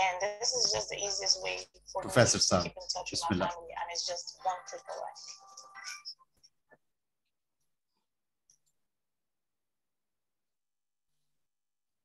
And this is just the easiest way for Professor me to Saab, keep in touch with Bismillah. my family, and it's just one click away.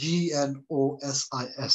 GNOSIS,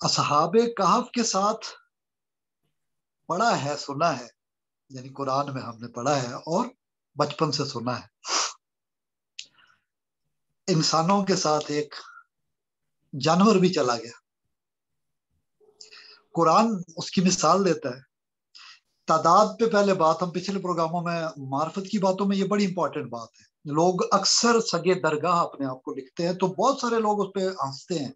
اصحاب کہف کے ساتھ پڑھا ہے، سنا ہے، یعنی قرآن میں ہم نے پڑھا ہے اور بچپن سے سنا ہے. انسانوں کے ساتھ ایک جانور بھی چلا گیا. قرآن اس کی مثال دیتا ہے. تعداد پہ پہلے بات، ہم پچھلے پروگراموں میں معرفت کی باتوں میں یہ بڑی امپورٹنٹ بات ہے. لوگ اکثر سگے درگاہ اپنے آپ کو لکھتے ہیں تو بہت سارے لوگ اس پہ ہنستے ہیں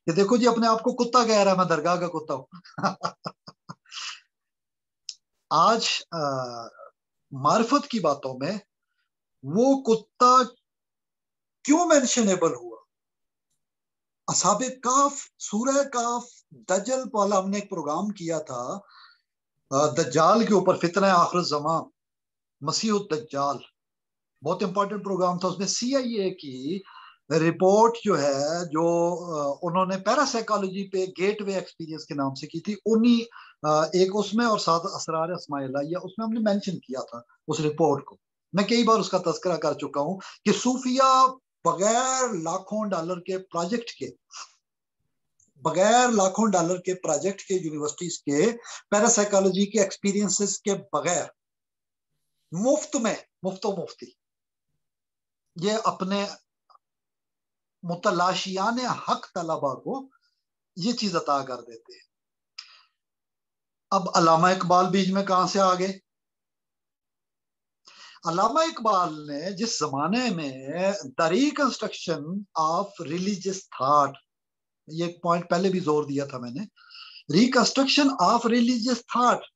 کہ دیکھو جی اپنے آپ کو کتا کہہ رہا ہے، میں درگاہ کا کتا ہوں. آج معرفت کی باتوں میں وہ کتا کیوں مینشنیبل ہوا؟ اصحاب کاف، سورہ کاف، دجل والا ہم نے ایک پروگرام کیا تھا دجال کے اوپر، فتنہ آخر الزمان، مسیح الدجال، بہت امپورٹنٹ پروگرام تھا. اس میں CIA کی رپورٹ جو ہے، جو انہوں نے پیراسائیکالوجی پہ گیٹ وے ایکسپیرینس کے نام سے کی تھی، انہی ایک اس میں اور ساتھ اسرار اسماء الہیہ، اس میں ہم نے مینشن کیا تھا اس رپورٹ کو. میں کئی بار اس کا تذکرہ کر چکا ہوں کہ صوفیہ بغیر لاکھوں ڈالر کے پروجیکٹ کے، بغیر لاکھوں ڈالر کے پروجیکٹ کے، یونیورسٹیز کے پیراسائیکالوجی کے ایکسپیرینسز کے بغیر، مفت میں، مفت و مفتی، یہ اپنے متلاشیان حق طلبہ کو یہ چیز عطا کر دیتے ہیں. اب علامہ اقبال بیچ میں کہاں سے آ گئے؟ علامہ اقبال نے جس زمانے میں دا ریکنسٹرکشن آف ریلیجیس تھاٹ، یہ ایک پوائنٹ پہلے بھی زور دیا تھا میں نے، reconstruction of religious thought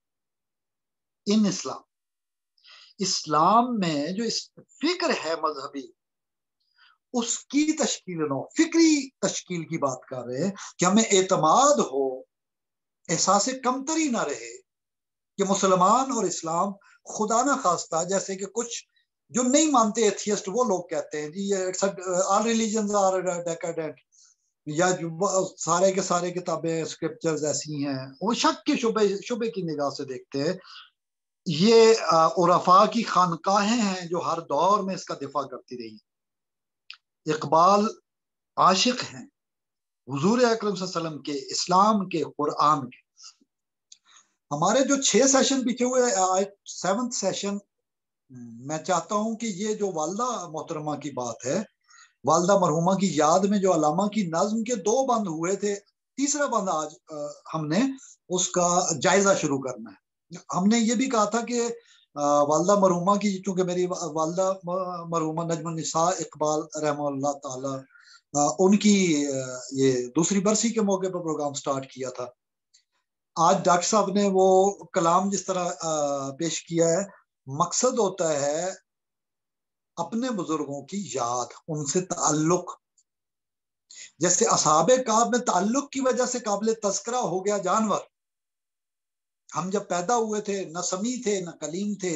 in Islam, اسلام میں جو فکر ہے مذہبی، اس کی تشکیل نو، فکری تشکیل کی بات کر رہے ہیں کہ ہمیں اعتماد ہو، احساس کمتری نہ رہے کہ مسلمان اور اسلام خدا نہ خواستہ، جیسے کہ کچھ جو نہیں مانتے ایتھیسٹ وہ لوگ کہتے ہیں جی آل ریلیجنز آر ڈیکیڈنٹ، یا سارے کے سارے کتابیں اسکرپچرز ایسی ہیں، وہ شک کے شبے کی نگاہ سے دیکھتے ہیں. یہ عرفاء کی خانقاہیں ہیں جو ہر دور میں اس کا دفاع کرتی رہی. اقبال عاشق ہیں حضور اکرم صلی اللہ علیہ وسلم کے، اسلام کے، قرآن کے. ہمارے جو 6 سیشن بچے ہوئے، 7th سیشن، میں چاہتا ہوں کہ یہ جو والدہ محترمہ کی بات ہے، والدہ مرحومہ کی یاد میں جو علامہ کی نظم کے 2 بند ہوئے تھے، تیسرا بند آج ہم نے اس کا جائزہ شروع کرنا ہے. ہم نے یہ بھی کہا تھا کہ والدہ مرحومہ کی، چونکہ میری والدہ مرحومہ نجم النساء اقبال رحمہ اللہ تعالی، ان کی یہ دوسری برسی کے موقع پر پروگرام سٹارٹ کیا تھا. آج ڈاکٹر صاحب نے وہ کلام جس طرح پیش کیا ہے، مقصد ہوتا ہے اپنے بزرگوں کی یاد، ان سے تعلق. جیسے اصحاب کہف میں تعلق کی وجہ سے قابل تذکرہ ہو گیا جانور. ہم جب پیدا ہوئے تھے نہ سمیع تھے نہ کلیم تھے،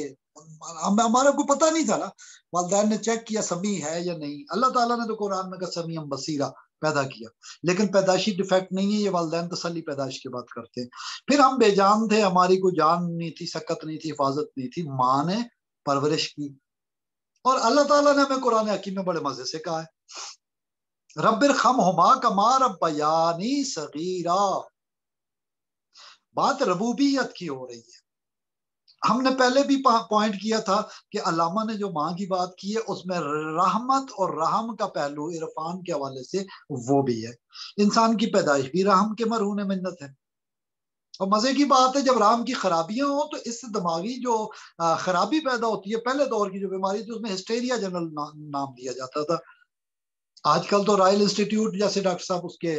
ہمارا کو پتہ نہیں تھا نا، والدین نے چیک کیا سمیع ہے یا نہیں. اللہ تعالیٰ نے تو قرآن میں کہا سمیع بصیرہ پیدا کیا، لیکن پیدائشی ڈیفیکٹ نہیں ہے، یہ والدین تسلی پیدائش کی بات کرتے ہیں. پھر ہم بے جان تھے، ہماری کوئی جان نہیں تھی، سکت نہیں تھی، حفاظت نہیں تھی، ماں نے پرورش کی. اور اللہ تعالیٰ نے ہمیں قرآن حکیم میں بڑے مزے سے کہا ہے، رب ارحمہما کما ربیانی صغیرا. بات ربوبیت کی ہو رہی ہے. ہم نے پہلے بھی پوائنٹ کیا تھا کہ علامہ نے جو ماں کی بات کی ہے اس میں رحمت اور رحم کا پہلو عرفان کے حوالے سے وہ بھی ہے. انسان کی پیدائش بھی رحم کے مرہون منت ہے. اور مزے کی بات ہے جب رحم کی خرابیاں ہوں تو اس سے دماغی جو خرابی پیدا ہوتی ہے، پہلے دور کی جو بیماری تھی اس میں ہسٹیریا جنرل نام دیا جاتا تھا. آج کل تو رائل انسٹیٹیوٹ جیسے ڈاکٹر صاحب اس کے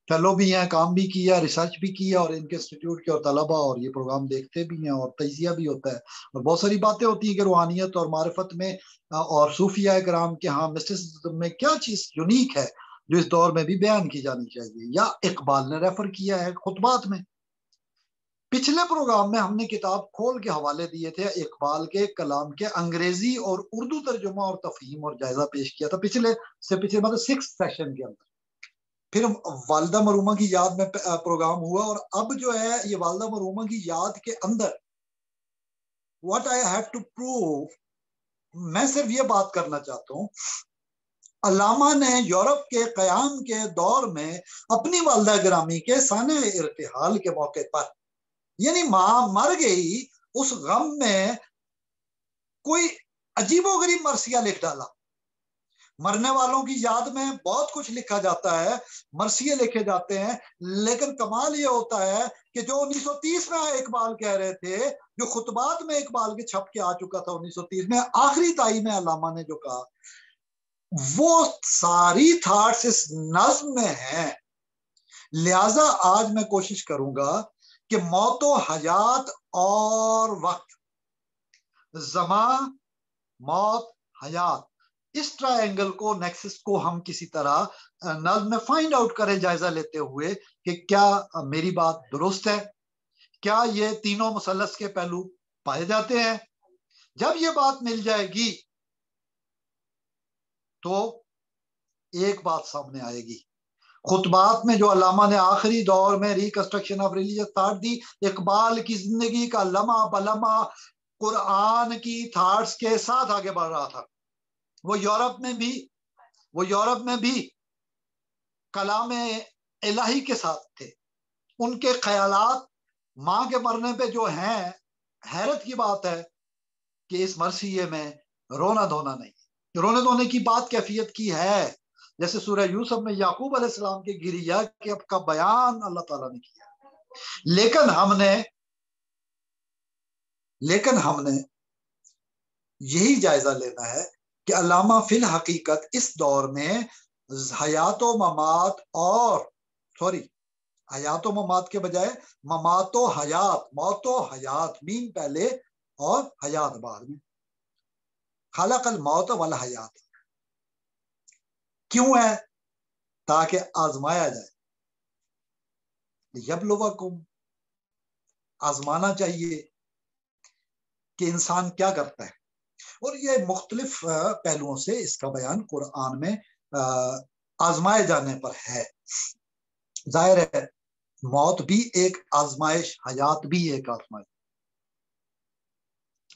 فیلو بھی ہیں، کام بھی کیا، ریسرچ بھی کیا، اور ان کے انسٹیٹیوٹ کے اور طلبہ اور یہ پروگرام دیکھتے بھی ہیں اور تجزیہ بھی ہوتا ہے، اور بہت ساری باتیں ہوتی ہیں کہ روحانیت اور معرفت میں اور صوفیہ کرام کے ہاں مسٹسزم میں کیا چیز یونیک ہے جو اس دور میں بھی بیان کی جانی چاہیے. یا اقبال نے ریفر کیا ہے خطبات میں. پچھلے پروگرام میں ہم نے کتاب کھول کے حوالے دیے تھے اقبال کے کلام کے انگریزی اور اردو ترجمہ اور تفہیم اور جائزہ پیش کیا تھا پچھلے مطلب 6 سیشن کے اندر. پھر والدہ مرحومہ کی یاد میں پروگرام ہوا، اور اب جو ہے یہ والدہ مرحومہ کی یاد کے اندر what I have to prove، میں صرف یہ بات کرنا چاہتا ہوں، علامہ نے یورپ کے قیام کے دور میں اپنی والدہ گرامی کے سانحہ ارتحال کے موقع پر، یعنی ماں مر گئی، اس غم میں کوئی عجیب و غریب مرثیہ لکھ ڈالا. مرنے والوں کی یاد میں بہت کچھ لکھا جاتا ہے، مرثیے لکھے جاتے ہیں، لیکن کمال یہ ہوتا ہے کہ جو 1930 میں اقبال کہہ رہے تھے، جو خطبات میں اقبال کے چھپ کے آ چکا تھا 1930 میں، آخری دہائی میں علامہ نے جو کہا، وہ ساری تھاٹس اس نظم میں ہیں. لہذا آج میں کوشش کروں گا کہ موت و حیات اور وقت، زمان، موت، حیات، اس ٹرائنگل کو، نیکسس کو ہم کسی طرح نظم میں فائنڈ آؤٹ کریں، جائزہ لیتے ہوئے کہ کیا میری بات درست ہے، کیا یہ تینوں مثلث کے پہلو پائے جاتے ہیں. جب یہ بات مل جائے گی تو ایک بات سامنے آئے گی. خطبات میں جو علامہ نے آخری دور میں ریکنسٹرکشن آف ریلیجس تھاٹ دی، اقبال کی زندگی کا لمحہ بلمحہ قرآن کی تھاٹس کے ساتھ آگے بڑھ رہا تھا. وہ یورپ میں بھی کلام الہی کے ساتھ تھے. ان کے خیالات ماں کے مرنے پہ جو ہیں، حیرت کی بات ہے کہ اس مرثیے میں رونا دھونا نہیں. رونے دھونے کی بات کیفیت کی ہے، جیسے سورہ یوسف میں یعقوب علیہ السلام کے گریہ کے اب کا بیان اللہ تعالیٰ نے کیا. لیکن ہم نے یہی جائزہ لینا ہے کہ علامہ فی الحقیقت اس دور میں حیات و ممات کے بجائے ممات و حیات، موت و حیات، مین پہلے اور حیات بعد میں، خلق الموت والحیات. کیوں ہے؟ تاکہ آزمایا جائے. یبلوکم، آزمانا چاہیے کہ انسان کیا کرتا ہے. اور یہ مختلف پہلوؤں سے اس کا بیان قرآن میں آزمائے جانے پر ہے. ظاہر ہے موت بھی ایک آزمائش، حیات بھی ایک آزمائش،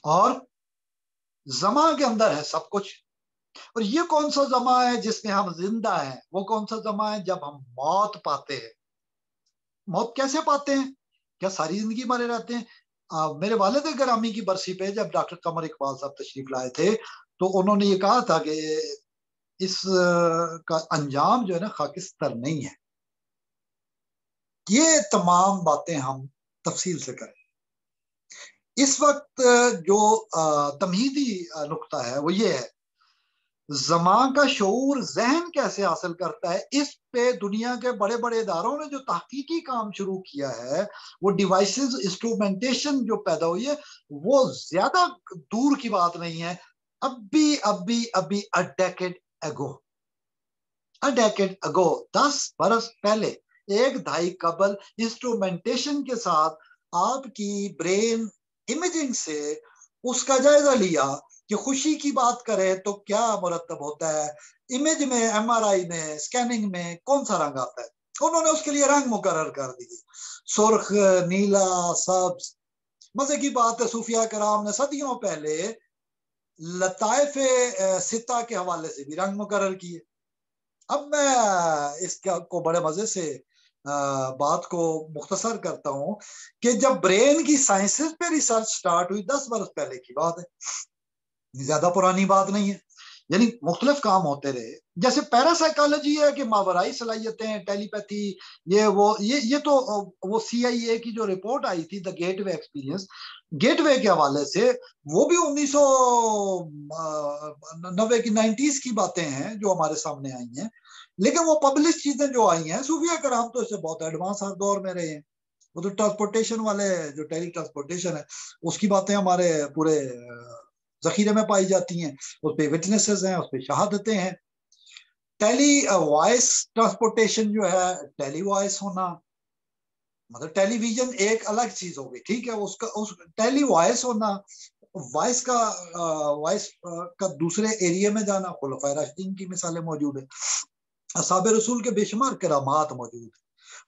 اور زمان کے اندر ہے سب کچھ. اور یہ کون سا زمان ہے جس میں ہم زندہ ہیں؟ وہ کون سا زمان ہے جب ہم موت پاتے ہیں. موت کیسے پاتے ہیں؟ کیا ساری زندگی مرے رہتے ہیں؟ میرے والد گرامی کی برسی پہ جب ڈاکٹر قمر اقبال صاحب تشریف لائے تھے تو انہوں نے یہ کہا تھا کہ اس کا انجام جو ہے نا خاکستر نہیں ہے. یہ تمام باتیں ہم تفصیل سے کریں. اس وقت جو تمہیدی نقطہ ہے وہ یہ ہے، زمان کا شعور ذہن کیسے حاصل کرتا ہے. اس پہ دنیا کے بڑے بڑے اداروں نے جو تحقیقی کام شروع کیا ہے، وہ ڈیوائسز، انسٹرومنٹیشن جو پیدا ہوئی ہے، وہ زیادہ دور کی بات نہیں ہے. ابھی a decade ago 10 برس پہلے، ایک دہائی قبل، انسٹرومنٹیشن کے ساتھ آپ کی برین امیجنگ سے اس کا جائزہ لیا کہ خوشی کی بات کرے تو کیا مرتب ہوتا ہے، امیج میں، ایم آر آئی میں، اسکیننگ میں کون سا رنگ آتا ہے. انہوں نے اس کے لیے رنگ مقرر کر دیے، سرخ، نیلا، سبز. مزے کی بات ہے، صوفیہ کرام نے صدیوں پہلے لطائف ستہ کے حوالے سے بھی رنگ مقرر کیے. اب میں اس کو بڑے مزے سے بات کو مختصر کرتا ہوں کہ جب برین کی سائنسز پہ ریسرچ سٹارٹ ہوئی 10 برس پہلے کی بات ہے، زیادہ پرانی بات نہیں ہے. یعنی مختلف کام ہوتے رہے، جیسے پیراسائیکالوجی ہے کہ ماورائی صلاحیتیں، ٹیلی پیتھی، یہ تو وہ CIA کی جو رپورٹ آئی تھی دا گیٹ وے ایکسپیرینس، گیٹ وے کے حوالے سے، وہ بھی 1990 کی 90s کی باتیں ہیں جو ہمارے سامنے آئی ہیں. لیکن وہ پبلش چیزیں جو آئی ہیں، صوفیہ کرام تو اس سے بہت ایڈوانس ہر دور میں رہے ہیں. وہ تو ٹرانسپورٹیشن والے، جو ٹیلی ٹرانسپورٹیشن ہے، اس کی باتیں ہمارے پورے ذخیرے میں پائی جاتی ہیں. اس پہ وٹنسز ہیں، اس پہ شہادتیں ہیں. ٹیلی وائس ٹرانسپورٹیشن جو ہے، ٹیلی وائس ہونا، مطلب ٹیلی ویژن ایک الگ چیز ہوگی، ٹھیک ہے. اس ٹیلی وائس ہونا، وائس کا دوسرے ایریا میں جانا، خلفائے راشدین کی مثالیں موجود ہیں، اصحاب رسول کے بے شمار کرامات موجود ہیں.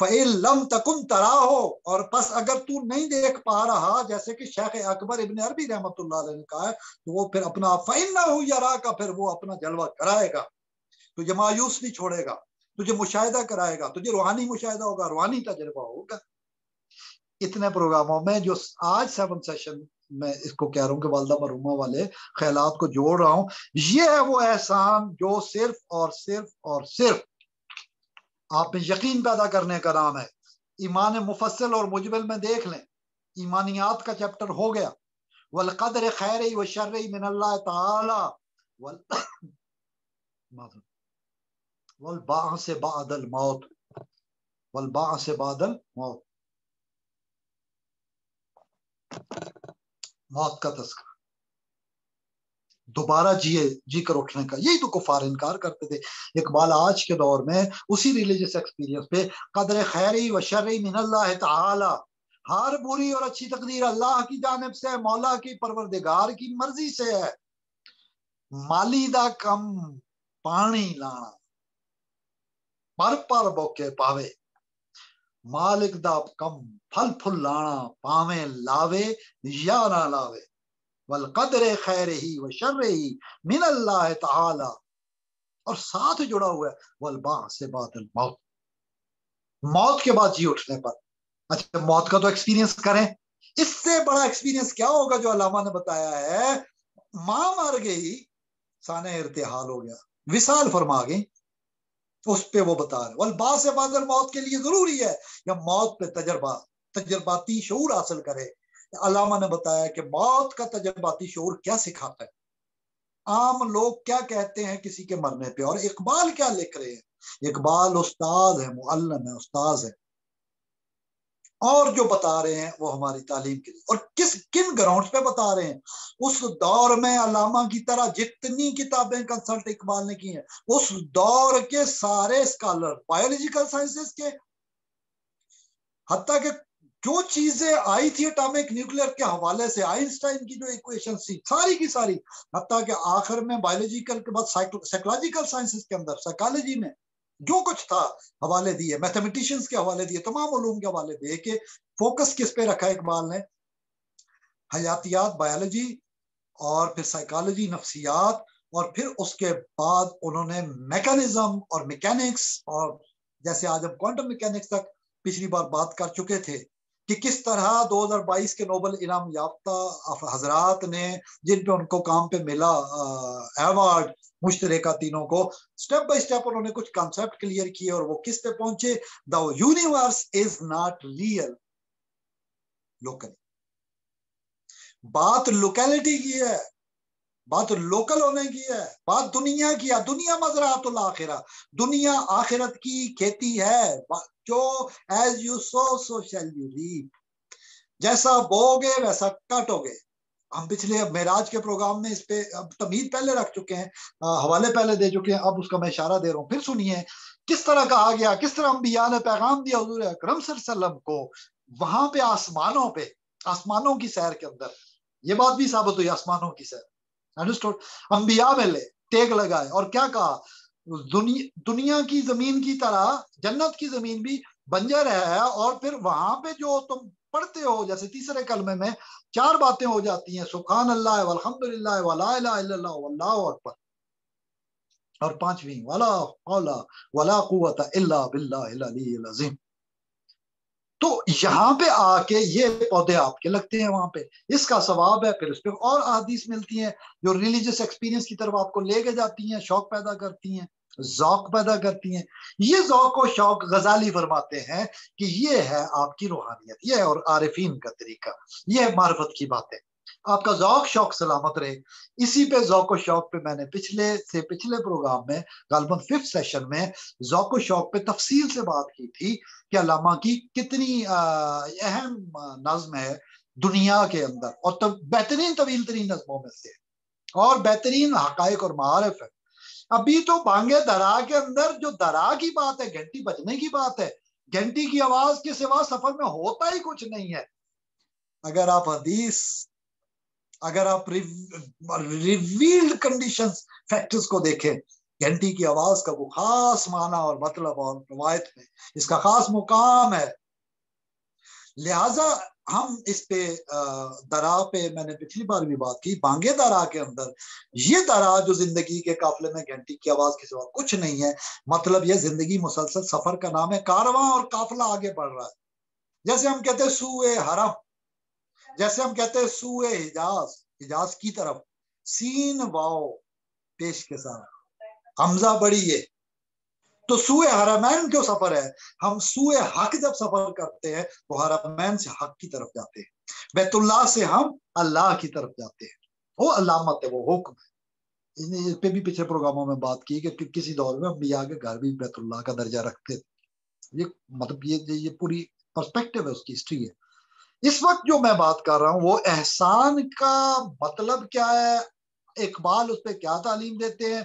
فَإِن لَمْ تَكُنْ تَرَاهُ، اور پس اگر تو نہیں دیکھ پا رہا، جیسے کہ شیخ اکبر ابن عربی رحمۃ اللہ علیہ نے کہا ہے، تو وہ پھر اپنا فَإِنَّهُ يَرَاكَ، پھر وہ اپنا جلوہ کرائے گا، تجھے مایوس نہیں چھوڑے گا، تجھے مشاہدہ کرائے گا، تجھے روحانی مشاہدہ ہوگا، روحانی تجربہ ہوگا۔ اتنے پروگراموں میں جو آج 7 سیشن میں اس کو کہہ رہا ہوں کہ والدہ مرحومہ والے خیالات کو جوڑ رہا ہوں، یہ ہے وہ احسان جو صرف اور صرف آپ میں یقین پیدا کرنے کا نام ہے۔ ایمان مفصل اور مجمل میں دیکھ لیں، ایمانیات کا چیپٹر ہو گیا، والقدر خیر و شر من اللہ تعالی والبعث بعد الموت، والبعث بعد الموت، موت کا تذکرہ، دوبارہ جی کر اٹھنے کا۔ یہی تو کفار انکار کرتے تھے۔ اقبال آج کے دور میں اسی ریلیجس ایکسپیرینس پہ قدر خیری و شرعی من اللہ تعالی، ہر بری اور اچھی تقدیر اللہ کی جانب سے، مولا کی پروردگار کی مرضی سے ہے۔ مالی دا کم پانی لانا، پر بوکے پاوے، مالک دا کم پھل پھل لانا، پاویں لاوے یا نہ لاوے، والقدر خیرہ و شرہ من اللہ تعالی، اور ساتھ جڑا ہوا ہے والبعث بعد الموت، موت کے بعد جی اٹھنے پر۔ اچھا موت کا تو ایکسپیرینس کریں، اس سے بڑا ایکسپیرینس کیا ہوگا جو علامہ نے بتایا ہے؟ ماں مر گئی، سانح ارتحال ہو گیا، وصال فرما گئی، اس پہ وہ بتا رہے والبعث بعد الموت کے لیے ضروری ہے یا موت پہ تجرباتی شعور حاصل کرے۔ علامہ نے بتایا کہ موت کا تجرباتی شعور کیا سکھاتا ہے، عام لوگ کیا کہتے ہیں کسی کے مرنے پہ، اور اقبال کیا لکھ رہے ہیں۔ اقبال استاد ہے، معلم ہے، استاذ ہے، اور جو بتا رہے ہیں وہ ہماری تعلیم کے لیے، اور کن گراؤنڈز پہ بتا رہے ہیں۔ اس دور میں علامہ کی طرح جتنی کتابیں کنسلٹ اقبال نے کی ہیں، اس دور کے سارے اسکالر بایولوجیکل سائنسز کے، حتیٰ کہ جو چیزیں آئی تھی اٹامک نیوکلیئر کے حوالے سے، آئنسٹائن کی جو ایکویشن تھی ساری کی ساری، حتیٰ کہ آخر میں بایولوجیکل کے بعد سائیکولوجیکل سائنسز کے اندر سائیکالوجی میں جو کچھ تھا حوالے دیے، میتھمیٹیشنز کے حوالے دیے، تمام علوم کے حوالے دیے، کہ فوکس کس پہ رکھا اقبال نے؟ حیاتیات، بایولوجی، اور پھر سائیکالوجی، نفسیات، اور پھر اس کے بعد انہوں نے میکانزم اور میکینکس، اور جیسے آج ہم کوانٹم میکینکس تک پچھلی بار بات کر چکے تھے کہ کس طرح 2022 کے نوبل انعام یافتہ حضرات نے، جن پہ ان کو کام پہ ملا ایوارڈ مشترکہ تینوں کو، سٹیپ بائی سٹیپ انہوں نے کچھ کانسیپٹ کلیئر کیے، اور وہ کس پہ پہنچے؟ The universe is not real locally. بات لوکیلٹی کی ہے، بات لوکل ہونے کی ہے، بات دنیا کی ہے۔ دنیا مزرعۃ الآخرہ، دنیا آخرت کی کھیتی ہے، جو as you sow so shall you reap, جیسا بو گے ویسا کاٹو گے۔ ہم پچھلے معراج کے پروگرام میں اس پہ تمہید پہلے رکھ چکے ہیں، حوالے پہلے دے چکے ہیں، اب اس کا میں اشارہ دے رہا ہوں، پھر سنیے کس طرح کہا گیا، کس طرح انبیاء نے پیغام دیا حضور اکرم صلی اللہ علیہ وسلم کو وہاں پہ آسمانوں کی سیر کے اندر۔ یہ بات بھی ثابت ہوئی، آسمانوں کی سیر، انڈرسٹوڈ؟ انبیاء میں لے ٹیک لگائے، اور کیا کہا؟ دنیا کی زمین کی طرح جنت کی زمین بھی بنجر ہے، اور پھر وہاں پہ جو تم پڑھتے ہو، جیسے تیسرے کلمے میں 4 باتیں ہو جاتی ہیں، سبحان اللہ والحمدللہ ولا الہ الا اللہ واللہ اکبر، اور 5ویں ولا حول ولا قوت الا باللہ العلی العظیم۔ تو یہاں پہ آ کے یہ پودے آپ کے لگتے ہیں وہاں پہ، اس کا ثواب ہے۔ پھر اس پہ اور احادیث ملتی ہیں جو ریلیجس ایکسپیرینس کی طرف آپ کو لے کے جاتی ہیں، شوق پیدا کرتی ہیں، ذوق پیدا کرتی ہیں۔ یہ ذوق و شوق غزالی فرماتے ہیں کہ یہ ہے آپ کی روحانیت، یہ ہے اور عارفین کا طریقہ، یہ ہے معرفت کی باتیں۔ آپ کا ذوق شوق سلامت رہے۔ اسی پہ ذوق و شوق پہ میں نے پچھلے پروگرام میں غالباً 5th سیشن میں ذوق و شوق پہ تفصیل سے بات کی تھی کہ علامہ کی کتنی اہم نظم ہے دنیا کے اندر، اور بہترین طویل ترین نظموں میں سے، اور بہترین حقائق اور معارف ہے۔ ابھی تو بانگے درا کے اندر جو درا کی بات ہے، گھنٹی بجنے کی بات ہے، گھنٹی کی آواز کے سوا سفر میں ہوتا ہی کچھ نہیں ہے۔ اگر آپ حدیث، اگر آپ ریویلڈ کنڈیشنز فیکٹرز کو دیکھیں، گھنٹی کی آواز کا وہ خاص معنی اور مطلب اور روایت میں اس کا خاص مقام ہے. لہذا ہم اس پہ درا پہ میں نے پچھلی بار بھی بات کی، بانگے درا کے اندر یہ درا جو زندگی کے قافلے میں گھنٹی کی آواز کے سوا کچھ نہیں ہے. مطلب یہ زندگی مسلسل سفر کا نام ہے، کارواں اور قافلہ آگے بڑھ رہا ہے. جیسے ہم کہتے ہیں سوئے حرم، جیسے ہم کہتے ہیں سوئے حجاز، حجاز کی طرف، سین واو پیش کے ساتھ حمزہ بڑی ہے. تو سوئے حرمین جو سفر ہے، ہم سوئے حق جب سفر کرتے ہیں تو حرمین سے حق کی طرف جاتے ہیں، بیت اللہ سے ہم اللہ کی طرف جاتے ہیں. وہ علامت ہے، وہ حکم ہے. اس پہ بھی پچھلے پروگراموں میں بات کی کہ کسی دور میں انبیاء کے گھر بھی بیت اللہ کا درجہ رکھتے تھے. یہ مطلب یہ پوری پرسپیکٹو ہے، اس کی ہسٹری ہے. اس وقت جو میں بات کر رہا ہوں وہ احسان کا مطلب کیا ہے، اقبال اس پہ کیا تعلیم دیتے ہیں،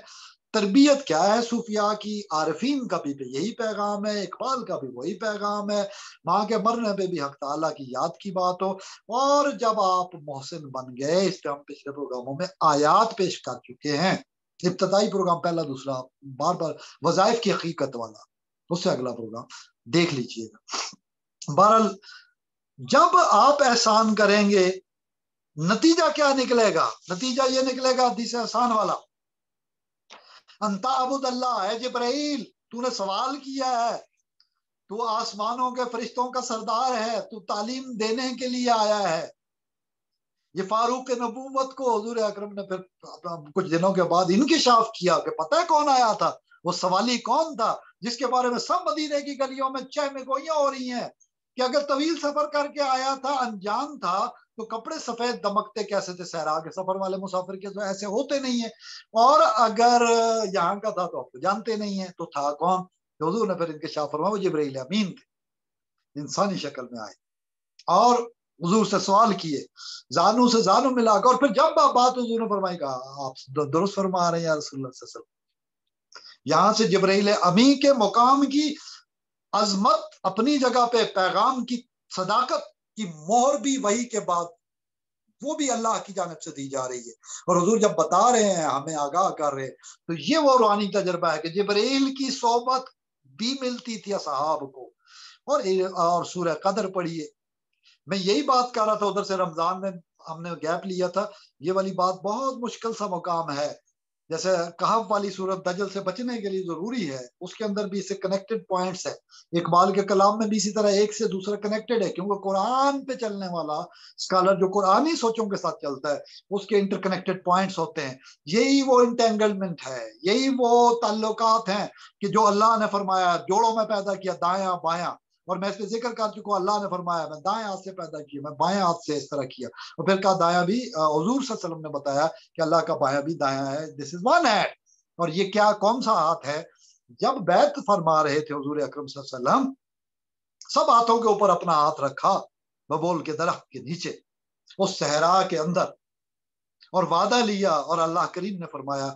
تربیت کیا ہے صوفیاء کی، عارفین کا بھی یہی پیغام ہے، اقبال کا بھی وہی پیغام ہے. ماں کے مرنے پہ بھی حق تعالیٰ کی یاد کی بات ہو. اور جب آپ محسن بن گئے، اس پہ ہم پچھلے پروگراموں میں آیات پیش کر چکے ہیں، ابتدائی پروگرام پہلا دوسرا، بار بار وظائف کی حقیقت والا، اس سے اگلا پروگرام دیکھ لیجئے گا. بہرحال جب آپ احسان کریں گے نتیجہ کیا نکلے گا؟ نتیجہ یہ نکلے گا حدیث احسان والا، انتا عبد اللہ ہے. جبرائیل تو نے سوال کیا ہے، تو آسمانوں کے فرشتوں کا سردار ہے، تو تعلیم دینے کے لیے آیا ہے. یہ فاروق نبوت کو حضور اکرم نے پھر کچھ دنوں کے بعد انکشاف کیا کہ پتہ ہے کون آیا تھا، وہ سوالی کون تھا جس کے بارے میں سب مدینے کی گلیوں میں چہمے گوئیاں ہو رہی ہیں کہ اگر طویل سفر کر کے آیا تھا، انجان تھا، تو کپڑے سفید دمکتے کیسے تھے؟ صحرا کے سفر والے مسافر کے تو ایسے ہوتے نہیں ہیں. اور اگر یہاں کا تھا تو آپ کو جانتے نہیں ہیں، تو تھا کون؟ تو حضور نے پھر انکشاف فرمایا وہ جبرائیل امین تھے، انسانی شکل میں آئے اور حضور سے سوال کیے، زانو سے زانو ملا کر. اور پھر جب بات حضور نے فرمائی، کہا آپ درست فرما رہے ہیں یا رسول اللہ صلی اللہ علیہ وسلم. یہاں سے جبرائیل امین کے مقام کی عظمت اپنی جگہ پہ، پیغام کی صداقت کی مہر بھی وحی کے بعد وہ بھی اللہ کی جانب سے دی جا رہی ہے. اور حضور جب بتا رہے ہیں، ہمیں آگاہ کر رہے ہیں، تو یہ وہ روحانی تجربہ ہے کہ جبرائیل کی صحبت بھی ملتی تھی اصحاب کو. اور سورہ قدر پڑھیے. میں یہی بات کر رہا تھا، ادھر سے رمضان میں ہم نے گیپ لیا تھا. یہ والی بات بہت مشکل سا مقام ہے. جیسے کہف والی صورت دجل سے بچنے کے لیے ضروری ہے، اس کے اندر بھی اس سے کنیکٹڈ پوائنٹس ہے. اقبال کے کلام میں بھی اسی طرح ایک سے دوسرا کنیکٹڈ ہے، کیونکہ قرآن پہ چلنے والا اسکالر جو قرآنی سوچوں کے ساتھ چلتا ہے، اس کے انٹر کنیکٹڈ پوائنٹس ہوتے ہیں. یہی وہ انٹینگلمنٹ ہے، یہی وہ تعلقات ہیں کہ جو اللہ نے فرمایا جوڑوں میں پیدا کیا، دایاں بایاں. اور میں اس پہ ذکر کر چکا ہوں، اللہ نے فرمایا میں دائیں ہاتھ سے پیدا کیا، میں بائیں ہاتھ سے اس طرح کیا. اور پھر کہا دایاں بھی، حضور صلی اللہ علیہ وسلم نے بتایا کہ اللہ کا بایاں بھی دایاں ہے. دس از ون ہینڈ. اور یہ کیا کون سا ہاتھ ہے؟ جب بیعت فرما رہے تھے حضور اکرم صلی اللہ علیہ وسلم، سب ہاتھوں کے اوپر اپنا ہاتھ رکھا ببول کے درخت کے نیچے اس صحرا کے اندر، اور وعدہ لیا. اور اللہ کریم نے فرمایا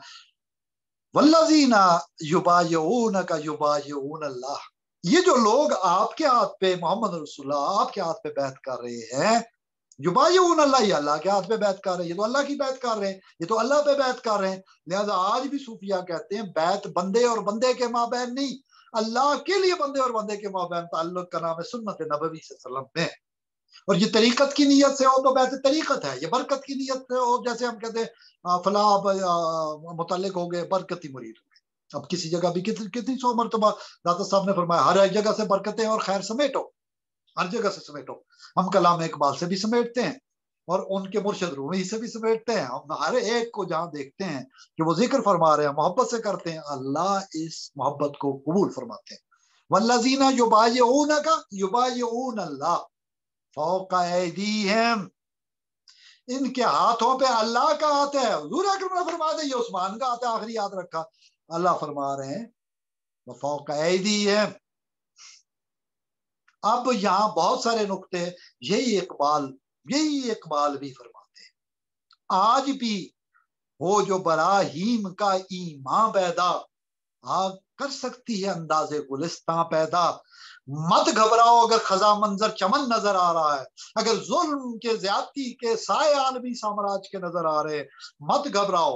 والذین یبایعونک یبایعون اللہ. یہ جو لوگ آپ کے ہاتھ پہ، محمد رسول اللہ آپ کے ہاتھ پہ بیعت کر رہے ہیں، یبایعون اللہ، یہ اللہ کے ہاتھ پہ بیعت کر رہے ہیں، یہ تو اللہ کی بیعت کر رہے ہیں، یہ تو اللہ پہ بیعت کر رہے ہیں. لہذا آج بھی صوفیہ کہتے ہیں بیعت بندے اور بندے کے مابین نہیں، اللہ کے لیے بندے اور بندے کے مابین تعلق کا نام ہے سنت نبوی صلی اللہ علیہ وسلم میں. اور یہ طریقت کی نیت سے ہو تو بیعت طریقت ہے، یہ برکت کی نیت سے ہو، جیسے ہم کہتے ہیں فلاں متعلق ہو گئے برکتی مرید ہو گئے. اب کسی جگہ بھی کتنی سو مرتبہ داتا صاحب نے فرمایا ہر ایک جگہ سے برکتیں اور خیر سمیٹو، ہر جگہ سے سمیٹو. ہم کلام اقبال سے بھی سمیٹتے ہیں اور ان کے مرشد رومی سے بھی سمیٹتے ہیں. ہم ہر ایک کو جہاں دیکھتے ہیں کہ وہ ذکر فرما رہے ہیں، محبت سے کرتے ہیں، اللہ اس محبت کو قبول فرماتے ہیں. والذین یبایعونک یبایعون اللہ فوق ایدیہم. ان کے ہاتھوں پہ اللہ کا ہاتھ ہے. حضور اکرم نے فرما دیا یہ عثمان کا ہاتھ ہے، آخری یاد رکھا. اللہ فرما رہے ہیں فوق ایدیہم. اب یہاں بہت سارے نقطے، یہی اقبال بھی فرماتے ہیں. آج بھی وہ جو براہیم کا ایمان پیدا کر سکتی ہے انداز گلستان پیدا. مت گھبراؤ اگر خزاں منظر چمن نظر آ رہا ہے، اگر ظلم کے زیادتی کے سائے عالمی سامراج کے نظر آ رہے، مت گھبراؤ.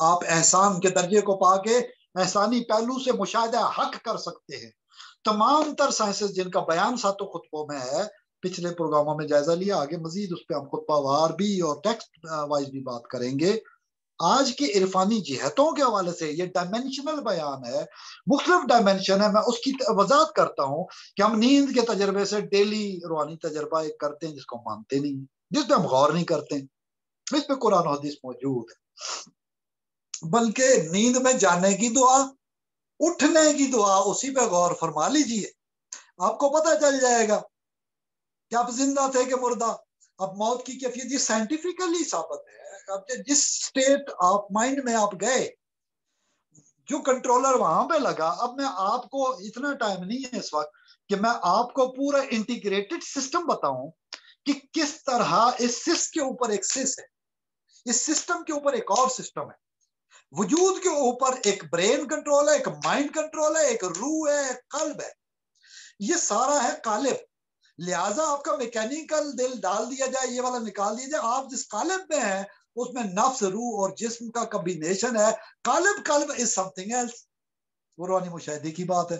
آپ احسان کے درجے کو پا کے احسانی پہلو سے مشاہدہ حق کر سکتے ہیں. تمام تر سائنسز جن کا بیان ساتوں خطبوں میں ہے، پچھلے پروگراموں میں جائزہ لیا، آگے مزید اس پہ ہم خطبہ وار بھی اور ٹیکسٹ وائز بھی بات کریں گے. آج کی عرفانی جہتوں کے حوالے سے یہ ڈائمینشنل بیان ہے، مختلف ڈائمینشن ہے. میں اس کی وضاحت کرتا ہوں کہ ہم نیند کے تجربے سے ڈیلی روحانی تجربہ ایک کرتے ہیں جس کو مانتے نہیں، جس پہ ہم غور نہیں کرتے، اس پہ قرآن و حدیث موجود ہے. بلکہ نیند میں جانے کی دعا، اٹھنے کی دعا، اسی پہ غور فرما لیجئے، آپ کو پتہ چل جائے گا کہ آپ زندہ تھے کہ مردہ. اب موت کی کیفیت یہ سائنٹیفکلی ثابت ہے. اب جس سٹیٹ آف مائنڈ میں آپ گئے، جو کنٹرولر وہاں پہ لگا. اب میں آپ کو اتنا ٹائم نہیں ہے اس وقت کہ میں آپ کو پورا انٹیگریٹڈ سسٹم بتاؤں کہ کس طرح اس سس کے اوپر ایک سس ہے، اس سسٹم کے اوپر ایک اور سسٹم ہے. وجود کے اوپر ایک برین کنٹرول ہے، ایک مائنڈ کنٹرول ہے، ایک روح ہے، ایک قلب ہے. یہ سارا ہے قالب. لہٰذا آپ کا میکینیکل دل ڈال دیا جائے، یہ والا نکال دیا جائے، آپ جس قالب میں ہیں اس میں نفس، روح اور جسم کا کمبینیشن ہے. قلب از سم تھنگ ایلس. قرآنی مشاہدے کی بات ہے.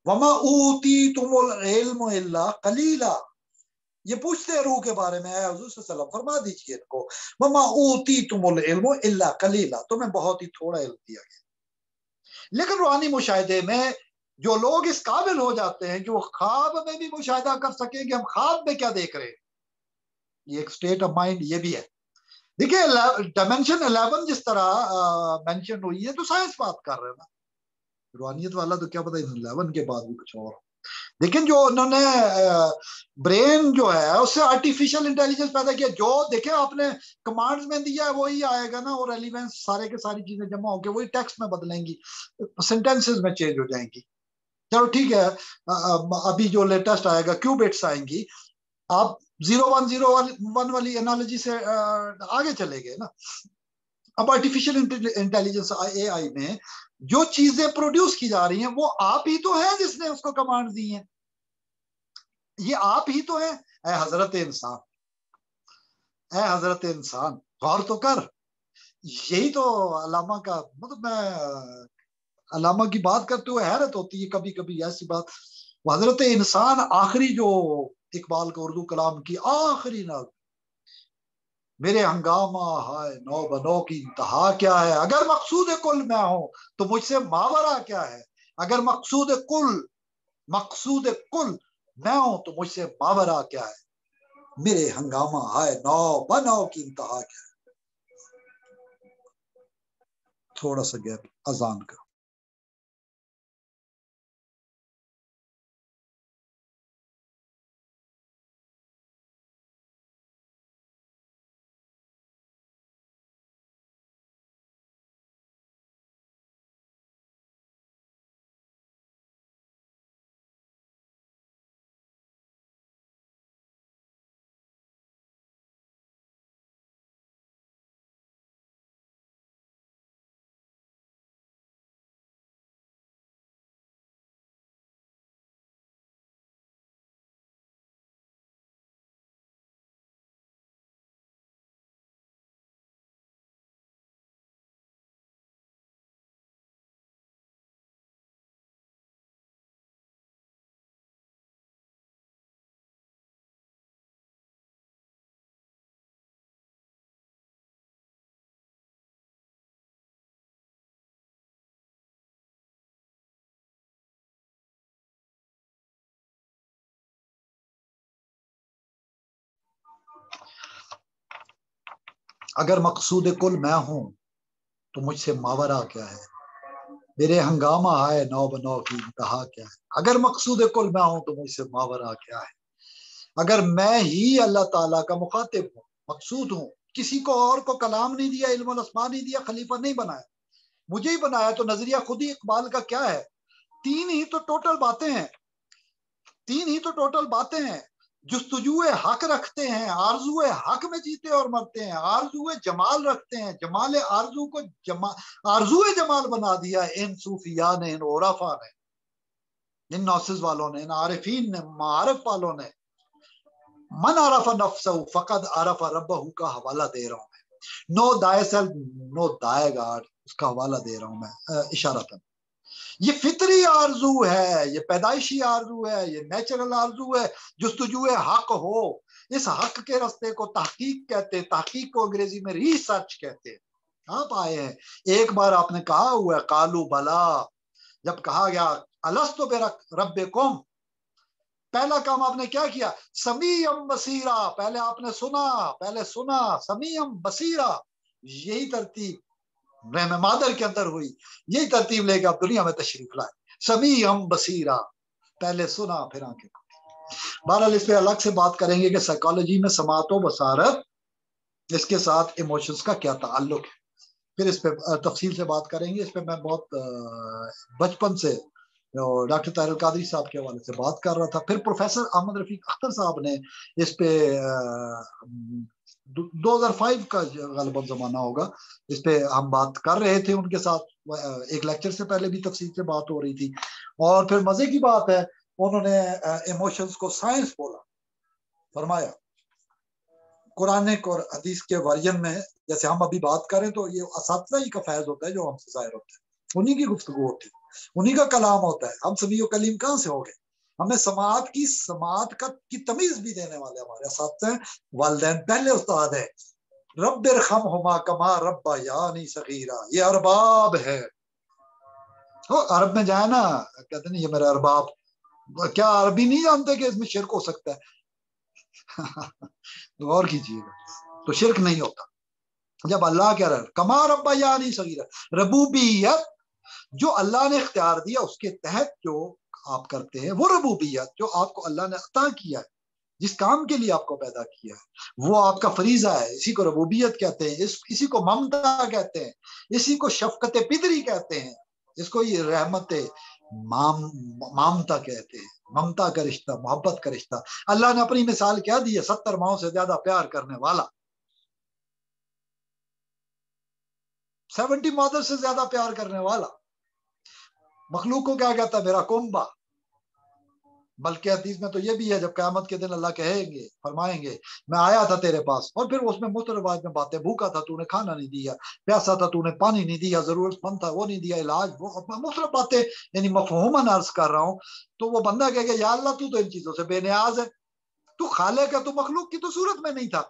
وَمَا أُوتِيتُمُ الْعِلْمَ إِلَّا قَلِيلًا. یہ پوچھتے ہیں روح کے بارے میں، اے حضور صلی اللہ علیہ وسلم فرما دیجئے ان کو وَمَا أُوتِيتُمُ الْعِلْمَ إِلَّا قَلِيلًا، تمہیں بہت ہی تھوڑا علم دیا گیا. لیکن روحانی مشاہدے میں جو لوگ اس قابل ہو جاتے ہیں کہ وہ خواب میں بھی مشاہدہ کر سکیں کہ ہم خواب میں کیا دیکھ رہے ہیں، یہ ایک سٹیٹ آف مائنڈ یہ بھی ہے. دیکھیں ڈائمینشن 11 جس طرح مینشن ہوئی ہے تو سائنس بات کر رہے ہیں نا، روحانیت والا تو کیا پتہ 11 کے بعد بھی کچھ اور. لیکن جو انہوں نے برین جو ہے اس سے آرٹیفیشل انٹیلیجنس پیدا کیا، جو دیکھیں آپ نے کمانڈز میں دیا ہے وہی آئے گا نا، اور ایلیمنٹس سارے کے ساری چیزیں جمع ہو کے وہی ٹیکسٹ میں بدلیں گی، سینٹینسز میں چینج ہو جائیں گی. چلو ٹھیک ہے، ابھی جو لیٹسٹ آئے گا کیوبٹس آئیں گی، آپ 0101 والی انالوجی سے آگے چلے گئے نا. اب آرٹیفیشل انٹیلیجنس اے آئی میں جو چیزیں پروڈیوس کی جا رہی ہیں وہ آپ ہی تو ہیں جس نے اس کو کمانڈ دی ہیں، یہ آپ ہی تو ہیں. اے حضرت انسان، اے حضرت انسان غور تو کر. یہی تو علامہ کا مطلب، میں علامہ کی بات کرتے ہوئے حیرت ہوتی ہے کبھی کبھی ایسی بات. حضرت انسان آخری جو اقبال کا اردو کلام کی آخری نظم، میرے ہنگامہ ہائے نو بنو کی انتہا کیا ہے، اگر مقصود کل میں ہوں تو مجھ سے ماورا کیا ہے، اگر مقصود کل میں ہوں تو مجھ سے ماورا کیا ہے، میرے ہنگامہ ہائے نو بنو کی انتہا کیا ہے. تھوڑا سا گیپ اذان کا. اگر مقصود کل میں ہوں تو مجھ سے ماورا کیا ہے، میرے ہنگامہ ہے نو بنو کی انتہا کیا ہے. اگر مقصود کل میں ہوں تو مجھ سے ماورا کیا ہے. اگر میں ہی اللہ تعالیٰ کا مخاطب ہوں، مقصود ہوں، کسی کو اور کو کلام نہیں دیا، علم الاسماء نہیں دیا، خلیفہ نہیں بنایا، مجھے ہی بنایا، تو نظریہ خود ہی اقبال کا کیا ہے؟ تین ہی تو ٹوٹل باتیں ہیں. جستجوئے حق رکھتے ہیں، آرزوئے حق میں جیتے اور مرتے ہیں، آرزوئے جمال رکھتے ہیں، جمال آرزو کو آرزوئے جمال بنا دیا ان صوفیاء نے، ان عرفاء نے، ان نوسز والوں نے، ان عارفین نے، معارف والوں نے. من عرف نفسہ فقد عرف ربہ کا حوالہ دے رہا ہوں میں. نو دائے سیلف نو دائے گاڈ، اس کا حوالہ دے رہا ہوں میں اشارتاً. یہ فطری آرزو ہے، یہ پیدائشی آرزو ہے، یہ نیچرل آرزو ہے. جستجو حق ہو، اس حق کے راستے کو تحقیق کہتے ہیں. تحقیق کو انگریزی میں ریسرچ کہتے ہیں. آپ آئے ہیں، ایک بار آپ نے کہا ہوا ہے قالو بلا، جب کہا گیا الستو بربکم، پہلا کام آپ نے کیا کیا؟ سمیعم بصیرا، پہلے آپ نے سنا سمیعم بصیرا. یہی ترتیب رحم مادر کے اندر ہوئی، یہی ترتیب لے کے آپ دنیا میں تشریف لائے. سمیعم بصیرا، پہلے سنا پھر آنکھیں کھولی. بہرحال اس پہ الگ سے بات کریں گے کہ سائیکالوجی میں سماعت و بصارت اس کے ساتھ ایموشنز کا کیا تعلق ہے. پھر اس پہ تفصیل سے بات کریں گے. اس پہ میں بہت بچپن سے ڈاکٹر طاہر القادری صاحب کے حوالے سے بات کر رہا تھا. پھر پروفیسر احمد رفیق اختر صاحب نے اس پہ 2005 کا غالباً زمانہ ہوگا، اس پہ ہم بات کر رہے تھے ان کے ساتھ. ایک لیکچر سے پہلے بھی تفصیل سے بات ہو رہی تھی. اور پھر مزے کی بات ہے انہوں نے ایموشنز کو سائنس بولا. فرمایا قرآن اور حدیث کے ورژن میں جیسے ہم ابھی بات کریں تو یہ اساتذہ ہی کا فیض ہوتا ہے جو ہم سے ظاہر ہوتا ہے، انہی کی گفتگو ہوتی ہے، انہی کا کلام ہوتا ہے. ہم سمیع و کلیم کہاں سے ہو گئے؟ ہمیں سماعت کی تمیز بھی دینے والے ہمارے اساتذہ ہیں، والدین پہلے استاد ہے. رب ارحمہما کما ربیانی صغیرا، یہ ارباب ہے. عرب میں جائے نا کہتے ہیں یہ میرے ارباب. کیا عربی نہیں جانتے کہ اس میں شرک ہو سکتا ہے؟ غور کیجیے گا تو شرک نہیں ہوتا. جب اللہ کہہ رہا ہے کما ربیانی صغیرا، ربوبیت جو اللہ نے اختیار دیا اس کے تحت جو آپ کرتے ہیں وہ ربوبیت جو آپ کو اللہ نے عطا کیا ہے، جس کام کے لیے آپ کو پیدا کیا ہے وہ آپ کا فریضہ ہے. اسی کو ربوبیت کہتے ہیں، اسی کو ممتا کہتے ہیں، اسی کو شفقت پدری کہتے ہیں، اس کو یہ رحمت مامتا کہتے ہیں، ممتا کا رشتہ، محبت کا رشتہ. اللہ نے اپنی مثال کیا دی ہے؟ 70 ماؤں سے زیادہ پیار کرنے والا، 70 مدر سے زیادہ پیار کرنے والا. مخلوق کو کیا کہتا ہے؟ میرا کنبا. بلکہ حدیث میں تو یہ بھی ہے جب قیامت کے دن اللہ کہیں گے، فرمائیں گے میں آیا تھا تیرے پاس، اور پھر اس میں مترواج میں باتیں، بھوکا تھا تو نے کھانا نہیں دیا، پیاسا تھا تو نے پانی نہیں دیا، ضرورت مند تھا وہ نہیں دیا، علاج وہ مختلف باتیں، یعنی مفہوماً عرض کر رہا ہوں. تو وہ بندہ کہے گا یا اللہ تو ان چیزوں سے بے نیاز ہے، تو خالق ہے، تو مخلوق کی تو صورت میں نہیں تھا.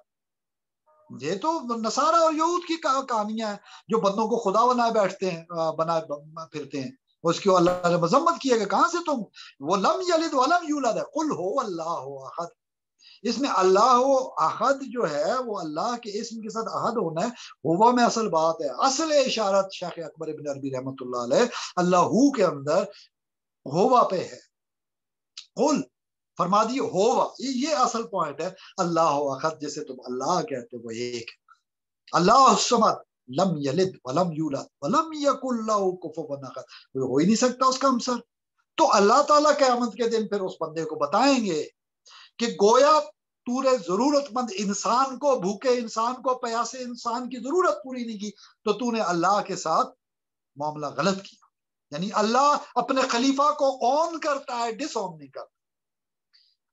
یہ تو نصارہ اور یہود کی کہانیاں ہیں جو بندوں کو خدا بنائے بیٹھتے ہیں، بنائے پھرتے ہیں. اس کی اللہ نے مذمت کی ہے کہ کہاں سے تم، وہ لم یلد ولم یولد ہے، قل ہو اللہ احد. اس میں اللہ ہو احد جو ہے وہ اللہ کے اسم کے ساتھ احد ہونا ہے. ہوا میں اصل بات ہے، اصل اشارت شیخ اکبر ابن عربی رحمۃ اللہ علیہ اللہ ہو کے اندر ہوا پہ ہے. قل فرما دیے ہوا، یہ اصل پوائنٹ ہے. اللہ احد جسے تم اللہ کہتے وہ ایک ہے. اللہ الصمد لم یلد ولم یولد ولم یکن لہ کفوا احد، ہو ہی نہیں سکتا اس کا ہمسر. تو اللہ تعالیٰ قیامت کے دن پھر اس بندے کو بتائیں گے کہ گویا تو نے ضرورت مند انسان کو، بھوکے انسان کو، پیاسے انسان کی ضرورت پوری نہیں کی، تو تو نے اللہ کے ساتھ معاملہ غلط کیا. یعنی اللہ اپنے خلیفہ کو آن کرتا ہے، ڈس آن نہیں کرتا،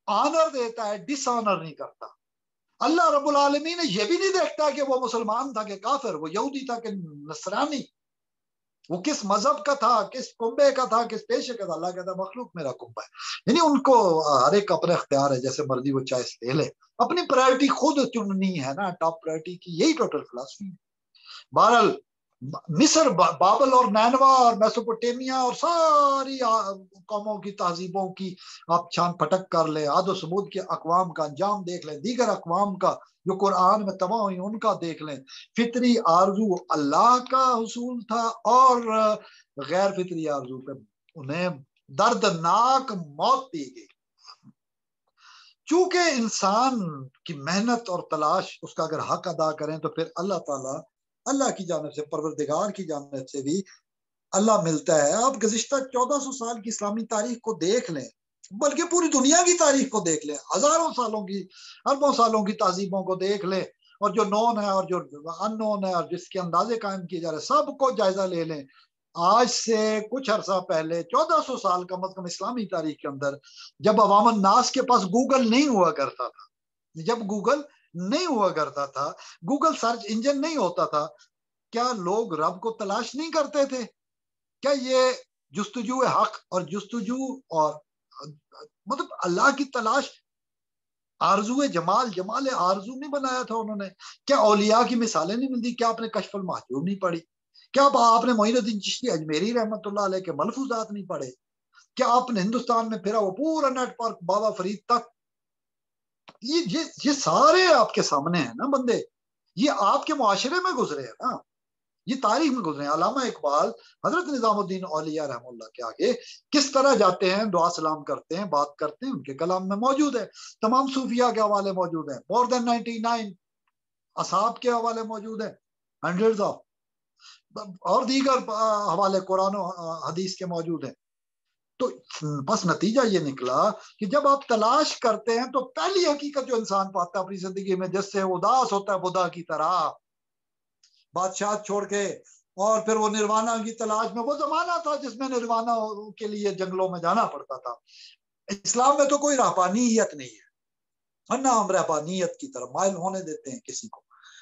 آنر دیتا ہے، ڈس آنر نہیں کرتا. اللہ رب العالمین یہ بھی نہیں دیکھتا کہ وہ مسلمان تھا کہ کافر، وہ یہودی تھا کہ نصرانی، وہ کس مذہب کا تھا، کس کنبے کا تھا، کس پیشے کا تھا. اللہ کہتا ہے مخلوق میرا کنبا ہے. یعنی ان کو ہر ایک اپنا اختیار ہے، جیسے مرضی وہ چوائس لے لے، اپنی پرائرٹی خود چننی ہے نا. ٹاپ پرائرٹی کی یہی ٹوٹل فلسفی ہے. بہرحال مصر، بابل اور نینوا اور میسوپوٹیمیا اور ساری قوموں کی تہذیبوں کی آپ چھان پھٹک کر لیں، عاد و ثمود کے اقوام کا انجام دیکھ لیں، دیگر اقوام کا جو قرآن میں تباہ ہوئی ان کا دیکھ لیں. فطری آرزو اللہ کا حصول تھا اور غیر فطری آرزو پہ انہیں دردناک موت دی گئی. چونکہ انسان کی محنت اور تلاش اس کا اگر حق ادا کریں تو پھر اللہ تعالیٰ، اللہ کی جانب سے، پروردگار کی جانب سے بھی اللہ ملتا ہے. آپ گزشتہ 1400 سال کی اسلامی تاریخ کو دیکھ لیں، بلکہ پوری دنیا کی تاریخ کو دیکھ لیں، ہزاروں سالوں کی، اربوں سالوں کی تہذیبوں کو دیکھ لیں، اور جو نون ہے اور جو ان نون ہے اور جس کے اندازے قائم کیے جا رہے ہیں سب کو جائزہ لے لیں. آج سے کچھ عرصہ پہلے 1400 سال کم از کم اسلامی تاریخ کے اندر جب عوام الناس کے پاس گوگل نہیں ہوا کرتا تھا، جب گوگل نہیں ہوا کرتا تھا، گوگل سرچ انجن نہیں ہوتا تھا، کیا لوگ رب کو تلاش نہیں کرتے تھے؟ کیا یہ جستجو حق اور جستجو اور مطلب اللہ کی تلاش آرزو جمال، جمال آرزو نہیں بنایا تھا انہوں نے؟ کیا اولیاء کی مثالیں نہیں ملتی؟ کیا آپ نے کشف المحجوب نہیں پڑھی؟ کیا آپ نے معین الدین چشتی اجمیری رحمۃ اللہ علیہ کے ملفوظات نہیں پڑھے؟ کیا آپ نے ہندوستان میں پھرا وہ پورا نیٹ پارک بابا فرید تک؟ یہ سارے آپ کے سامنے ہیں نا بندے، یہ آپ کے معاشرے میں گزرے ہیں نا، یہ تاریخ میں گزرے ہیں۔ علامہ اقبال حضرت نظام الدین اولیاء رحم اللہ کے آگے کس طرح جاتے ہیں، دعا سلام کرتے ہیں، بات کرتے ہیں، ان کے کلام میں موجود ہے۔ تمام صوفیاء کے حوالے موجود ہیں، more than 99 اصحاب کے حوالے موجود ہیں، ہنڈریڈز آف، اور دیگر حوالے قرآن و حدیث کے موجود ہیں۔ تو بس نتیجہ یہ نکلا کہ جب آپ تلاش کرتے ہیں تو پہلی حقیقت جو انسان پاتا ہے اپنی زندگی میں، جس سے اداس ہوتا ہے بدھا کی طرح، بادشاہ چھوڑ کے، اور پھر وہ نروانا کی تلاش میں، وہ زمانہ تھا جس میں نروانا کے لیے جنگلوں میں جانا پڑتا تھا۔ اسلام میں تو کوئی رہبانیت نہیں ہے، اور نہ ہم رہبانیت کی طرف مائل ہونے دیتے ہیں کسی کو۔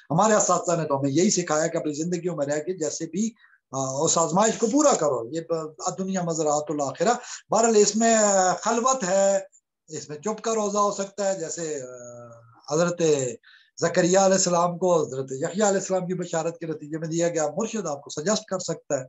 ہمارے اساتذہ نے تو ہمیں یہی سکھایا کہ اپنی زندگیوں میں رہ کے جیسے بھی اس آزمائش کو پورا کرو، یہ دنیا مزرعۃ الآخرہ۔ بہرحال اس میں خلوت ہے، اس میں چپ کا روزہ ہو سکتا ہے، جیسے حضرت زکریا علیہ السلام کو حضرت یحییٰ علیہ السلام کی بشارت کے نتیجے میں دیا گیا، مرشد آپ کو سجیسٹ کر سکتا ہے۔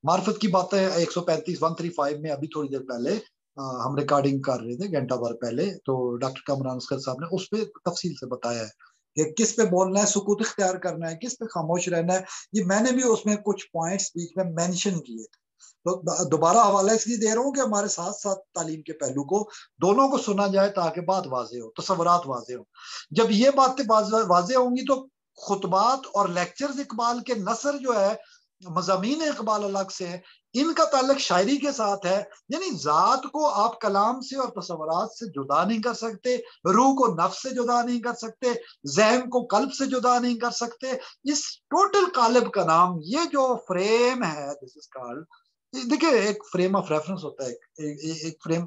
معرفت کی باتیں 135 135 میں ابھی تھوڑی دیر پہلے ہم ریکارڈنگ کر رہے تھے، گھنٹہ بھر پہلے، تو ڈاکٹر کامران اسکر صاحب نے اس پہ تفصیل سے بتایا ہے کہ کس پہ بولنا ہے، سکوت اختیار کرنا ہے، کس پہ خاموش رہنا ہے۔ یہ میں نے بھی اس میں کچھ پوائنٹس بیچ میں مینشن کیے تھے، تو دوبارہ حوالہ اس لیے دے رہا ہوں کہ ہمارے ساتھ ساتھ تعلیم کے پہلو کو دونوں کو سنا جائے تاکہ بات واضح ہو، تصورات واضح ہو۔ جب یہ باتیں واضح ہوں گی تو خطبات اور لیکچرز اقبال کے نثر جو ہے، مضامین اقبال الگ سے ہیں، ان کا تعلق شاعری کے ساتھ ہے۔ یعنی ذات کو آپ کلام سے اور تصورات سے جدا نہیں کر سکتے، روح کو نفس سے جدا نہیں کر سکتے، ذہن کو قلب سے جدا نہیں کر سکتے۔ اس ٹوٹل قالب کا نام یہ جو فریم ہے، دس از کالڈ، دیکھیں ایک فریم آف ریفرنس ہوتا ہے، ایک فریم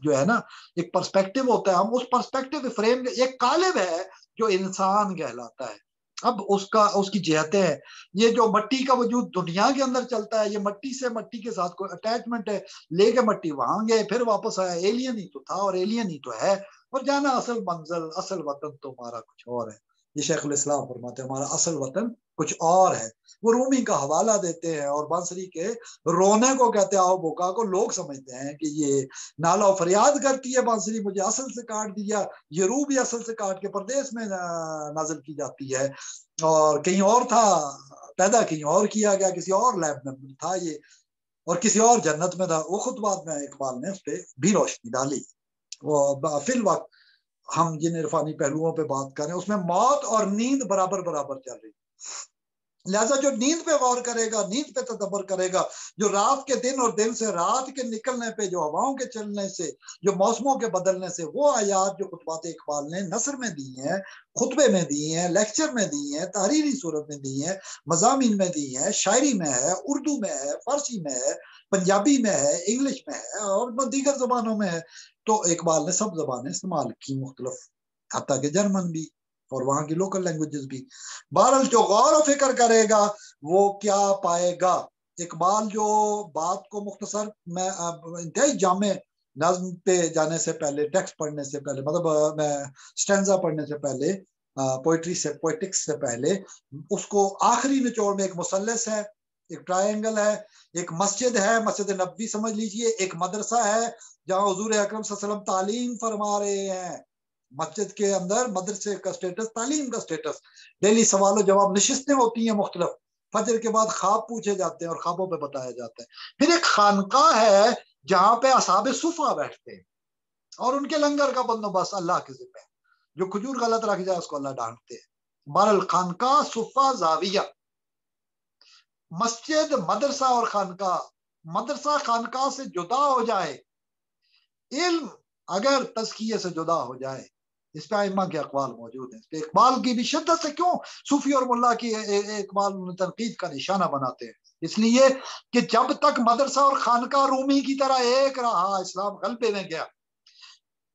جو ہے نا، ایک پرسپیکٹو ہوتا ہے، ہم اس پرسپیکٹو فریم ایک قالب ہے جو انسان کہلاتا ہے۔ اب اس کی جہتیں ہیں، یہ جو مٹی کا وجود دنیا کے اندر چلتا ہے، یہ مٹی سے، مٹی کے ساتھ کوئی اٹیچمنٹ ہے، لے کے مٹی وہاں گئے پھر واپس آیا، ایلین ہی تو تھا اور ایلین ہی تو ہے، اور جانا اصل منزل، اصل وطن تو ہمارا کچھ اور ہے۔ یہ شیخ الاسلام فرماتے ہیں ہمارا اصل وطن کچھ اور ہے۔ وہ رومی کا حوالہ دیتے ہیں اور بانسری کے رونے کو کہتے ہیں آؤ بکا کو، لوگ سمجھتے ہیں کہ یہ نالا و فریاد کرتی ہے بانسری، مجھے اصل سے کاٹ دیا، یہ روح بھی اصل سے کاٹ کے پردیس میں نازل کی جاتی ہے، اور کہیں اور تھا، پیدا کہیں اور کیا گیا، کسی اور لیب میں تھا یہ، اور کسی اور جنت میں تھا۔ وہ خطبات میں اقبال نے اس پہ بھی روشنی ڈالی۔ وہ فی الوقت ہم جن عرفانی پہلوؤں پہ بات کر رہے ہیں اس میں موت اور نیند برابر برابر چل رہی ہے۔ لہذا جو نیند پہ غور کرے گا، نیند پہ تدبر کرے گا، جو رات کے دن اور دن سے رات کے نکلنے پہ، جو ہواؤں کے چلنے سے، جو موسموں کے بدلنے سے، وہ آیات جو خطبات اقبال نے نثر میں دی ہیں، خطبے میں دی ہیں، لیکچر میں دی ہیں، تحریری صورت میں دی ہیں، مضامین میں دی ہیں، شاعری میں ہے، اردو میں ہے، فارسی میں ہے، پنجابی میں ہے، انگلش میں ہے، اور دیگر زبانوں میں ہے۔ تو اقبال نے سب زبانیں استعمال کی، مختلف، حتیٰ کہ جرمن بھی اور وہاں کی لوکل لینگویجز بھی۔ بہرحال جو غور و فکر کرے گا وہ کیا پائے گا؟ اقبال جو بات کو مختصر، میں انتہائی جامع نظم پہ جانے سے پہلے، ٹیکسٹ پڑھنے سے پہلے، مطلب میں سٹینزا پڑھنے سے پہلے، پوئٹری سے، پوئٹکس سے پہلے، اس کو آخری نچوڑ میں ایک مثلث ہے، ایک ٹرائنگل ہے، ایک مسجد ہے، مسجد نبوی سمجھ لیجئے، ایک مدرسہ ہے جہاں حضور اکرم صلی اللہ علیہ وسلم تعلیم فرما رہے ہیں۔ مسجد کے اندر مدرسے کا سٹیٹس، تعلیم کا سٹیٹس، ڈیلی سوال و جواب نشستیں ہوتی ہیں مختلف، فجر کے بعد خواب پوچھے جاتے ہیں اور خوابوں پہ بتایا جاتا ہے۔ پھر ایک خانقاہ ہے جہاں پہ اصحاب صفا بیٹھتے ہیں اور ان کے لنگر کا بندوبست اللہ کے ذمہ ہے، جو کھجور غلط رکھ جائے اس کو اللہ ڈانٹتے ہیں۔ بہرحال خانقاہ، صفا، زاویہ، مسجد، مدرسہ اور خانقاہ، مدرسہ خانقاہ سے جدا ہو جائے، علم اگر تزکیے سے جدا ہو جائے، اس پہ ائمہ کے اقوال موجود ہیں۔ اس پہ اقبال کی بھی شدت سے کیوں صوفی اور ملا کی اقبال تنقید کا نشانہ بناتے ہیں؟ اس لیے کہ جب تک مدرسہ اور خانقاہ رومی کی طرح ایک رہا، اسلام غلبے میں گیا،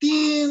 3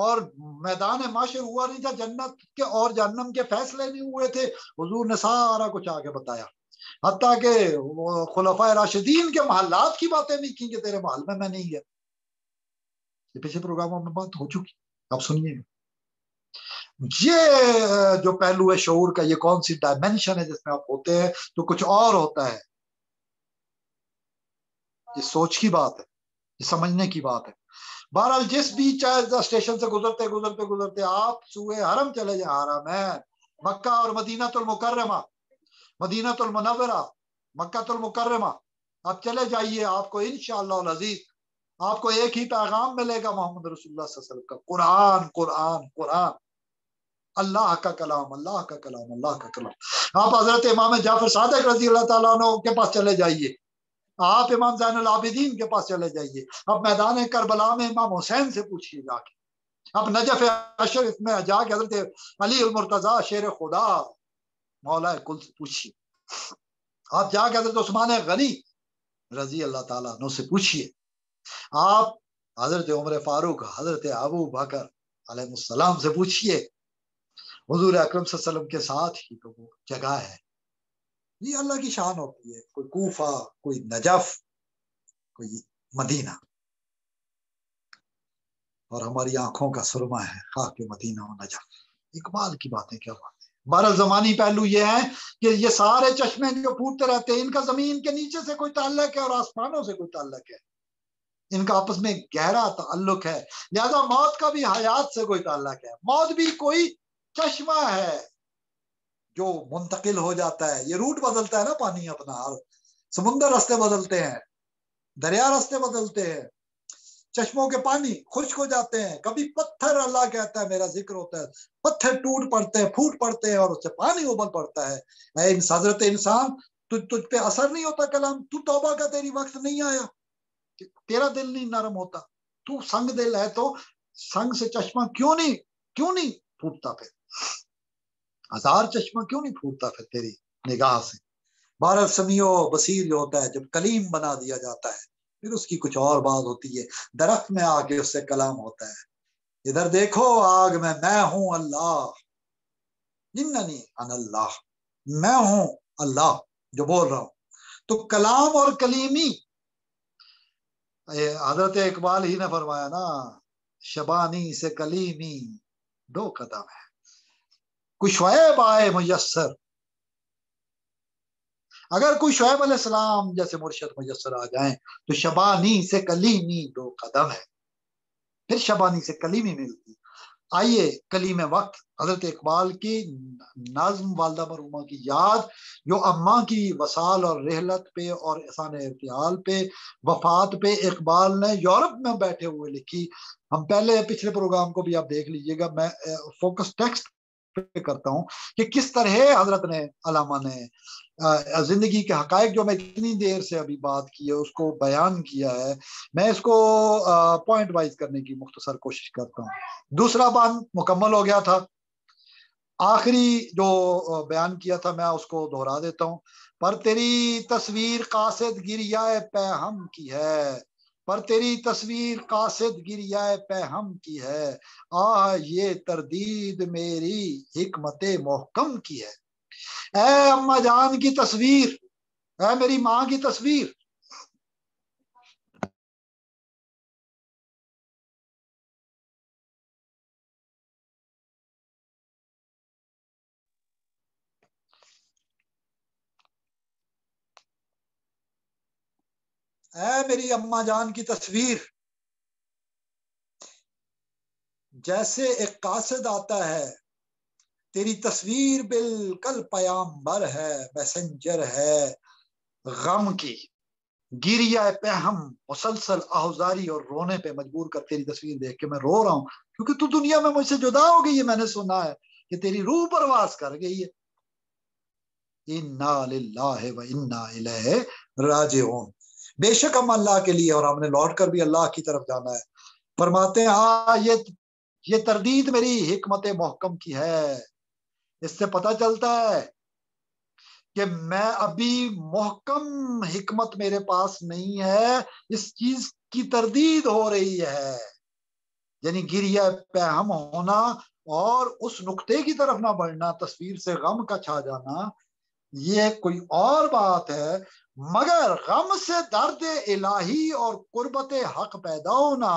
اور میدان معاشر ہوا نہیں تھا، جنت کے اور جہنم کے فیصلے نہیں ہوئے تھے، حضور نے سارا کچھ آگے بتایا، حتیٰ کہ خلفائے راشدین کے محلات کی باتیں بھی کی کہ تیرے محل میں نہیں گیا. یہ پچھلے پروگراموں میں بات ہو چکی، اب سنیے. یہ جو پہلو ہے شعور کا، یہ کون سی ڈائمینشن ہے جس میں آپ ہوتے ہیں تو کچھ اور ہوتا ہے. یہ سوچ کی بات ہے، یہ سمجھنے کی بات ہے. بہرحال جس بھی چاہے اسٹیشن سے گزرتے آپ سوئے حرم چلے جائیں، حرم ہے مکہ اور مدینہ المکرمہ، مدینہ المنورہ، مکہ المکرمہ، آپ چلے جائیے، آپ کو انشاءاللہ العزیز آپ کو ایک ہی پیغام ملے گا محمد رسول اللہ صلی اللہ علیہ وسلم کا، قرآن قرآن قرآن، اللہ کا کلام، اللہ کا کلام، اللہ کا کلام. آپ حضرت امام جعفر صادق رضی اللہ تعالیٰ عنہ کے پاس چلے جائیے، آپ امام زین العابدین کے پاس چلے جائیے، آپ میدان کربلا میں امام حسین سے پوچھیے جا کے، آپ نجف اشرف میں جا کے حضرت علی المرتضیٰ شیر خدا مولا کل سے پوچھیے، آپ جا کے حضرت عثمان غنی رضی اللہ تعالیٰ عنہ سے پوچھیے، آپ حضرت عمر فاروق، حضرت ابو بکر علیہ السلام سے پوچھیے. حضور اکرم صلی اللہ علیہ وسلم کے ساتھ ہی تو وہ جگہ ہے. یہ اللہ کی شان ہوتی ہے، کوئی کوفہ، کوئی نجف، کوئی مدینہ، اور ہماری آنکھوں کا سرما ہے خاک مدینہ و نجف. اقبال کی باتیں کیا بات ہے. بہرحال زمانی پہلو یہ ہے کہ یہ سارے چشمے جو پھوٹتے رہتے ہیں، ان کا زمین کے نیچے سے کوئی تعلق ہے اور آسمانوں سے کوئی تعلق ہے، ان کا آپس میں گہرا تعلق ہے. لہذا موت کا بھی حیات سے کوئی تعلق ہے. موت بھی کوئی چشمہ ہے جو منتقل ہو جاتا ہے. یہ روٹ بدلتا ہے نا پانی اپنا، سمندر راستے بدلتے ہیں، دریا راستے بدلتے ہیں، چشموں کے پانی خشک ہو جاتے ہیں. کبھی پتھر، اللہ کہتا ہے میرا ذکر ہوتا ہے، پتھر ٹوٹ پڑتے ہیں، پھوٹ پڑتے ہیں اور اس سے پانی ابل پڑتا ہے. اے حضرت انسان، تجھ پہ اثر نہیں ہوتا کلام؟ تو توبہ کا تیری وقت نہیں آیا؟ تیرا دل نہیں نرم ہوتا؟ تو سنگ دل ہے تو سنگ سے چشمہ کیوں نہیں پھوٹتا؟ پھر ہزار چشمہ کیوں نہیں پھوٹتا پھر تیری نگاہ سے؟ بہرحال سمیع و بصیر جو ہوتا ہے، جب کلیم بنا دیا جاتا ہے پھر اس کی کچھ اور بات ہوتی ہے. درخت میں آ کے اس سے کلام ہوتا ہے، ادھر دیکھو آگ میں ہوں اللہ، اننی انا اللہ، میں ہوں اللہ جو بول رہا ہوں. تو کلام اور کلیمی، حضرت اقبال ہی نے فرمایا نا، شبانی سے کلیمی 2 قدم ہے، کوئی شعیب آئے میسر، اگر کوئی شعیب علیہ السلام جیسے مرشد میسر آ جائیں تو شبانی سے کلیمی 2 قدم ہے، پھر شبانی سے کلیمی ملتی. آئیے کلیم وقت، حضرت اقبال کی نظم والدہ مرحومہ کی یاد، جو اماں کی وصال اور رحلت پہ اور احسان ارتحال پہ، وفات پہ اقبال نے یورپ میں بیٹھے ہوئے لکھی. ہم پچھلے پروگرام کو بھی آپ دیکھ لیجئے گا، میں فوکس ٹیکسٹ پہ کرتا ہوں کہ کس طرح حضرت نے، علامہ نے زندگی کے حقائق جو میں اتنی دیر سے ابھی بات کی ہے اس کو بیان کیا ہے. میں اس کو پوائنٹ وائز کرنے کی مختصر کوشش کرتا ہوں. دوسرا بان مکمل ہو گیا تھا، آخری جو بیان کیا تھا میں اس کو دہرا دیتا ہوں. پر تیری تصویر قاصد گریہ پہ ہم کی ہے، پر تیری تصویر قاصد گریہ پہ ہم کی ہے، یہ تردید میری حکمت محکم کی ہے. اے اماں جان کی تصویر، اے میری ماں کی تصویر، اے میری اماں جان کی تصویر، جیسے ایک قاصد آتا ہے، تیری تصویر بالکل پیامبر ہے، میسنجر ہے غم کی. گریہ پہ ہم، مسلسل آہوزاری اور رونے پہ مجبور کر. تیری تصویر دیکھ کے میں رو رہا ہوں کیونکہ تو دنیا میں مجھ سے جدا ہو گئی ہے. میں نے سنا ہے کہ تیری روح پرواز کر گئی ہے. انا للہ و انا الیہ راجعون. بے شک ہم اللہ کے لیے اور ہم نے لوٹ کر بھی اللہ کی طرف جانا ہے. فرماتے ہیں یہ تردید میری حکمت محکم کی ہے. اس سے پتہ چلتا ہے کہ میں ابھی محکم حکمت میرے پاس نہیں ہے، اس چیز کی تردید ہو رہی ہے. یعنی گریہ پہم ہونا اور اس نقطے کی طرف نہ بڑھنا، تصویر سے غم کا چھا جانا، یہ کوئی اور بات ہے، مگر غم سے درد الہی اور قربت حق پیدا ہونا،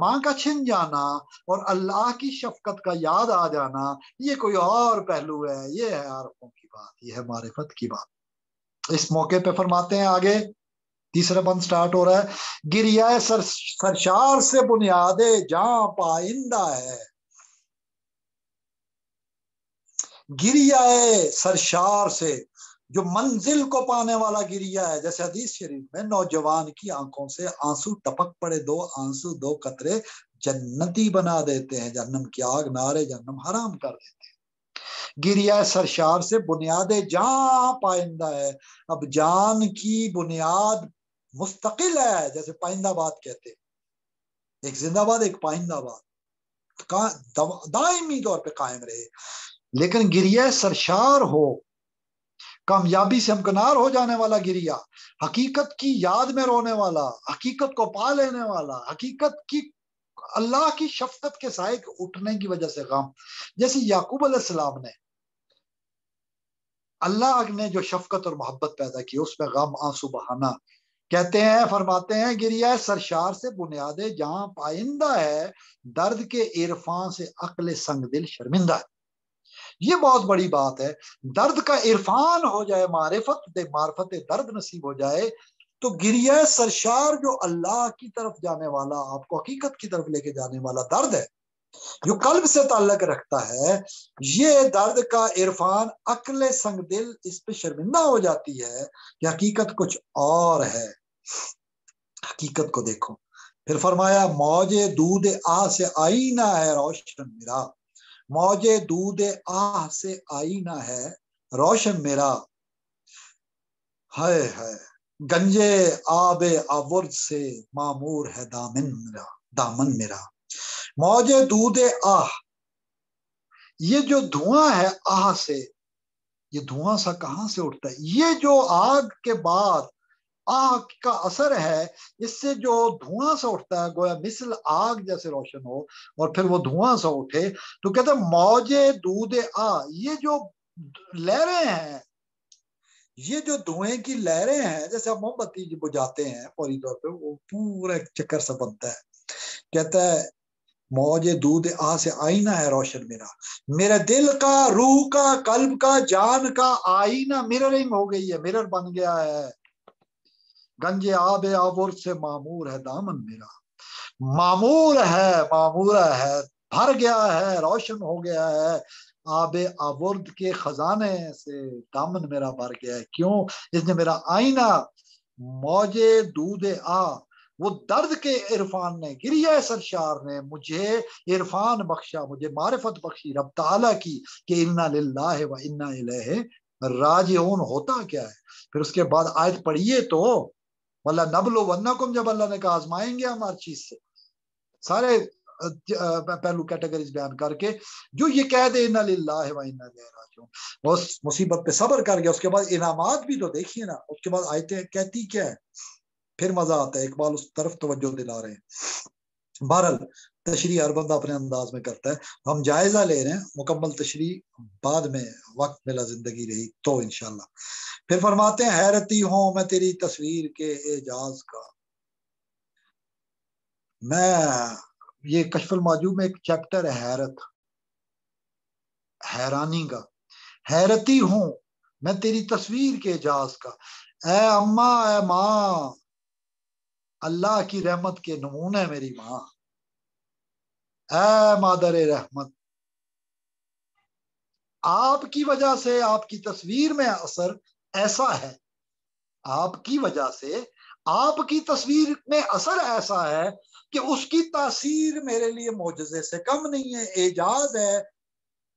ماں کا چھن جانا اور اللہ کی شفقت کا یاد آ جانا، یہ کوئی اور پہلو ہے، یہ ہے عارفوں کی بات، یہ ہے معرفت کی بات۔ اس موقع پہ فرماتے ہیں آگے، تیسرا بند سٹارٹ ہو رہا ہے، گریہ سرشار سے بنیاد جہاں پائندہ ہے، گریہ سرشار سے جو منزل کو پانے والا گریہ ہے، جیسے حدیث شریف میں نوجوان کی آنکھوں سے آنسو ٹپک پڑے، دو آنسو دو قطرے جنتی بنا دیتے ہیں، جہنم کی آگ نارے جہنم حرام کر دیتے ہیں۔ گریہ سرشار سے بنیاد جان پائندہ ہے، اب جان کی بنیاد مستقل ہے، جیسے پائندہ باد کہتے ہیں، ایک زندہ باد ایک پائندہ باد دائمی طور پہ قائم رہے، لیکن گریہ سرشار ہو، کامیابی سے امکنار ہو جانے والا گریہ، حقیقت کی یاد میں رونے والا، حقیقت کو پا لینے والا، حقیقت کی اللہ کی شفقت کے سائے اٹھنے کی وجہ سے غم، جیسے یعقوب علیہ السلام نے، اللہ نے جو شفقت اور محبت پیدا کی اس میں غم آنسو بہانا، کہتے ہیں فرماتے ہیں گریہ سرشار سے بنیاد جہاں پائندہ ہے، درد کے عرفان سے عقل سنگ دل شرمندہ ہے۔ یہ بہت بڑی بات ہے، درد کا عرفان ہو جائے، معرفت درد نصیب ہو جائے، تو گریہ سرشار جو اللہ کی طرف جانے والا، آپ کو حقیقت کی طرف لے کے جانے والا درد ہے، جو قلب سے تعلق رکھتا ہے، یہ درد کا عرفان عقل سنگ دل اس پہ شرمندہ ہو جاتی ہے کہ حقیقت کچھ اور ہے۔ حقیقت کو دیکھو، پھر فرمایا موج دودھ آہ سے آئینہ ہے روشن میرا، موج دودھ آہ سے آئینہ ہے روشن میرا، ہائے ہائے گنجے آب آورد سے معمور ہے دامن میرا۔ موج دودھ آہ، یہ جو دھواں ہے آہ سے، یہ دھواں سا کہاں سے اٹھتا ہے؟ یہ جو آگ کے بعد آگ کا اثر ہے، اس سے جو دھواں سا اٹھتا ہے، گویا مثل آگ جیسے روشن ہو اور پھر وہ دھواں سا اٹھے، تو کہتے ہیں موج دودھ یہ جو لہریں ہیں، یہ جو دھوئیں کی لہریں ہیں، جیسے آپ موم بتی بجھاتے ہیں فوری طور پہ وہ پورا ایک چکر سا بنتا ہے، کہتا ہے موج دودھ سے آئینہ ہے روشن میرا، میرا دل کا، روح کا، قلب کا، جان کا آئینہ مررنگ ہو گئی ہے، مرر بن گیا ہے، گنج آب آور سے معمور ہے دامن میرا، معمور ہے، بھر گیا ہے، روشن ہو گیا ہے، آب آورد کے خزانے سے دامن میرا بھر گیا ہے، کیوں؟ اس نے میرا آئینہ موج دودھ وہ درد کے عرفان نے، گریہ سرشار نے مجھے عرفان بخشا، مجھے معرفت بخشی رب تعالیٰ کی کہ انا للہ و انا الیہ راجعون ہوتا کیا ہے۔ پھر اس کے بعد آیت پڑھیے تو، وَلَا نَبْلُوَنَّكُمْ، جب اللہ نے کہا آزمائیں گے ہم ہر چیز سے، سارے پہلو کیٹیگریز بیان کر کے، جو یہ کہہ دے انا للہ و انا الیہ راجعون، اس مصیبت پہ صبر کر گیا، اس کے بعد انعامات بھی تو دیکھیے نا، اس کے بعد آیتیں کہتی کیا ہے، پھر مزہ آتا ہے، اقبال اس طرف توجہ دلا رہے ہیں۔ بہرحال تشریح ہر بندہ اپنے انداز میں کرتا ہے، ہم جائزہ لے رہے ہیں، مکمل تشریح بعد میں وقت ملا زندگی رہی تو انشاءاللہ۔ پھر فرماتے ہیں حیرتی ہوں میں تیری تصویر کے اعجاز کا، میں یہ کشف المعجوب میں ایک چیپٹر ہے حیرت، حیرانی کا، حیرتی ہوں میں تیری تصویر کے اعجاز کا، اے اماں، اے ماں، اللہ کی رحمت کے نمونے میری ماں، اے مادر رحمت، آپ کی وجہ سے آپ کی تصویر میں اثر ایسا ہے، آپ کی وجہ سے آپ کی تصویر میں اثر ایسا ہے کہ اس کی تاثیر میرے لیے معجزے سے کم نہیں ہے، اعجاز ہے،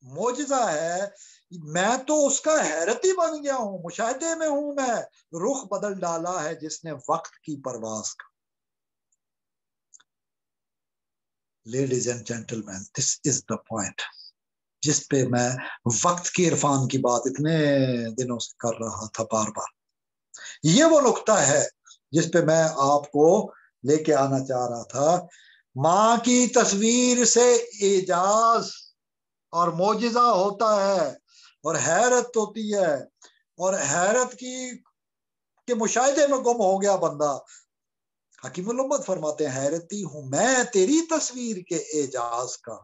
معجزہ ہے، میں تو اس کا حیرتی بن گیا ہوں، مشاہدے میں ہوں، میں رخ بدل ڈالا ہے جس نے وقت کی پرواز کا۔ Ladies and gentlemen, this is the point جس پہ میں وقت کی عرفان کی بات اتنے دنوں سے کر رہا تھا بار بار، یہ وہ نقطہ ہے جس پہ میں آپ کو لے کے آنا چاہ رہا تھا ماں کی تصویر سے اعجاز اور معجزہ ہوتا ہے اور حیرت ہوتی ہے، اور حیرت کی کہ مشاہدے میں گم ہو گیا بندہ۔ حکیم الامت فرماتے ہیں حیرتی ہوں میں تیری تصویر کے اعجاز کا،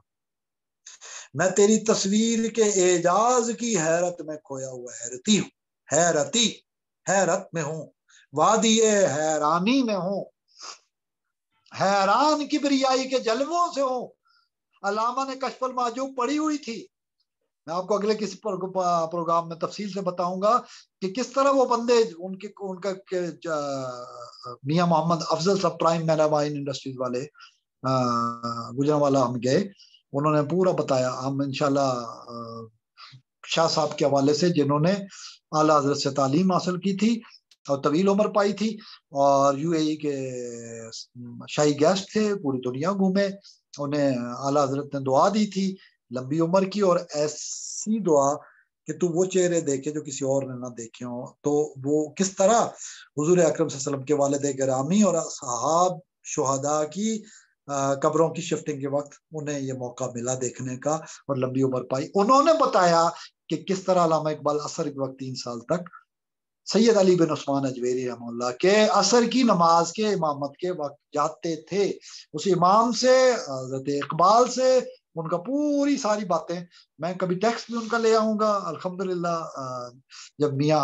میں تیری تصویر کے اعجاز کی حیرت میں کھویا ہوا حیرتی ہوں، حیرتی حیرت میں ہوں، وادی حیرانی میں ہوں، حیران کبریائی کے جلووں سے ہوں۔ علامہ نے کشف المحجوب پڑھی ہوئی تھی، میں آپ کو اگلے کسی پروگرام میں تفصیل سے بتاؤں گا کہ کس طرح وہ بندے ان کا میاں محمد افضل صاحب پرائم مینامائن انڈسٹریز والے گجرانوالہ ہم گئے، انہوں نے پورا بتایا۔ ہم انشاءاللہ شاہ صاحب کے حوالے سے جنہوں نے اعلیٰ حضرت سے تعلیم حاصل کی تھی اور طویل عمر پائی تھی، اور یو اے ای کے شاہی گیسٹ تھے، پوری دنیا گھومے، انہیں اعلیٰ حضرت نے دعا دی تھی لمبی عمر کی، اور ایسی دعا کہ تو وہ چہرے دیکھے جو کسی اور نے نہ دیکھے ہوں۔ تو وہ کس طرح حضور اکرم صلی اللہ علیہ وسلم کے والد گرامی اور اصحاب شہداء کی قبروں کی شفٹنگ کے وقت انہیں یہ موقع ملا دیکھنے کا اور لمبی عمر پائی۔ انہوں نے بتایا کہ کس طرح علامہ اقبال عصر کے وقت 3 سال تک سید علی بن عثمان اجویری رحمہ اللہ کے عصر کی نماز کے امامت کے وقت جاتے تھے۔ اس امام سے حضرت اقبال سے ان کا پوری ساری باتیں، میں کبھی ٹیکسٹ بھی ان کا لے آؤں گا الحمدللہ۔ جب میاں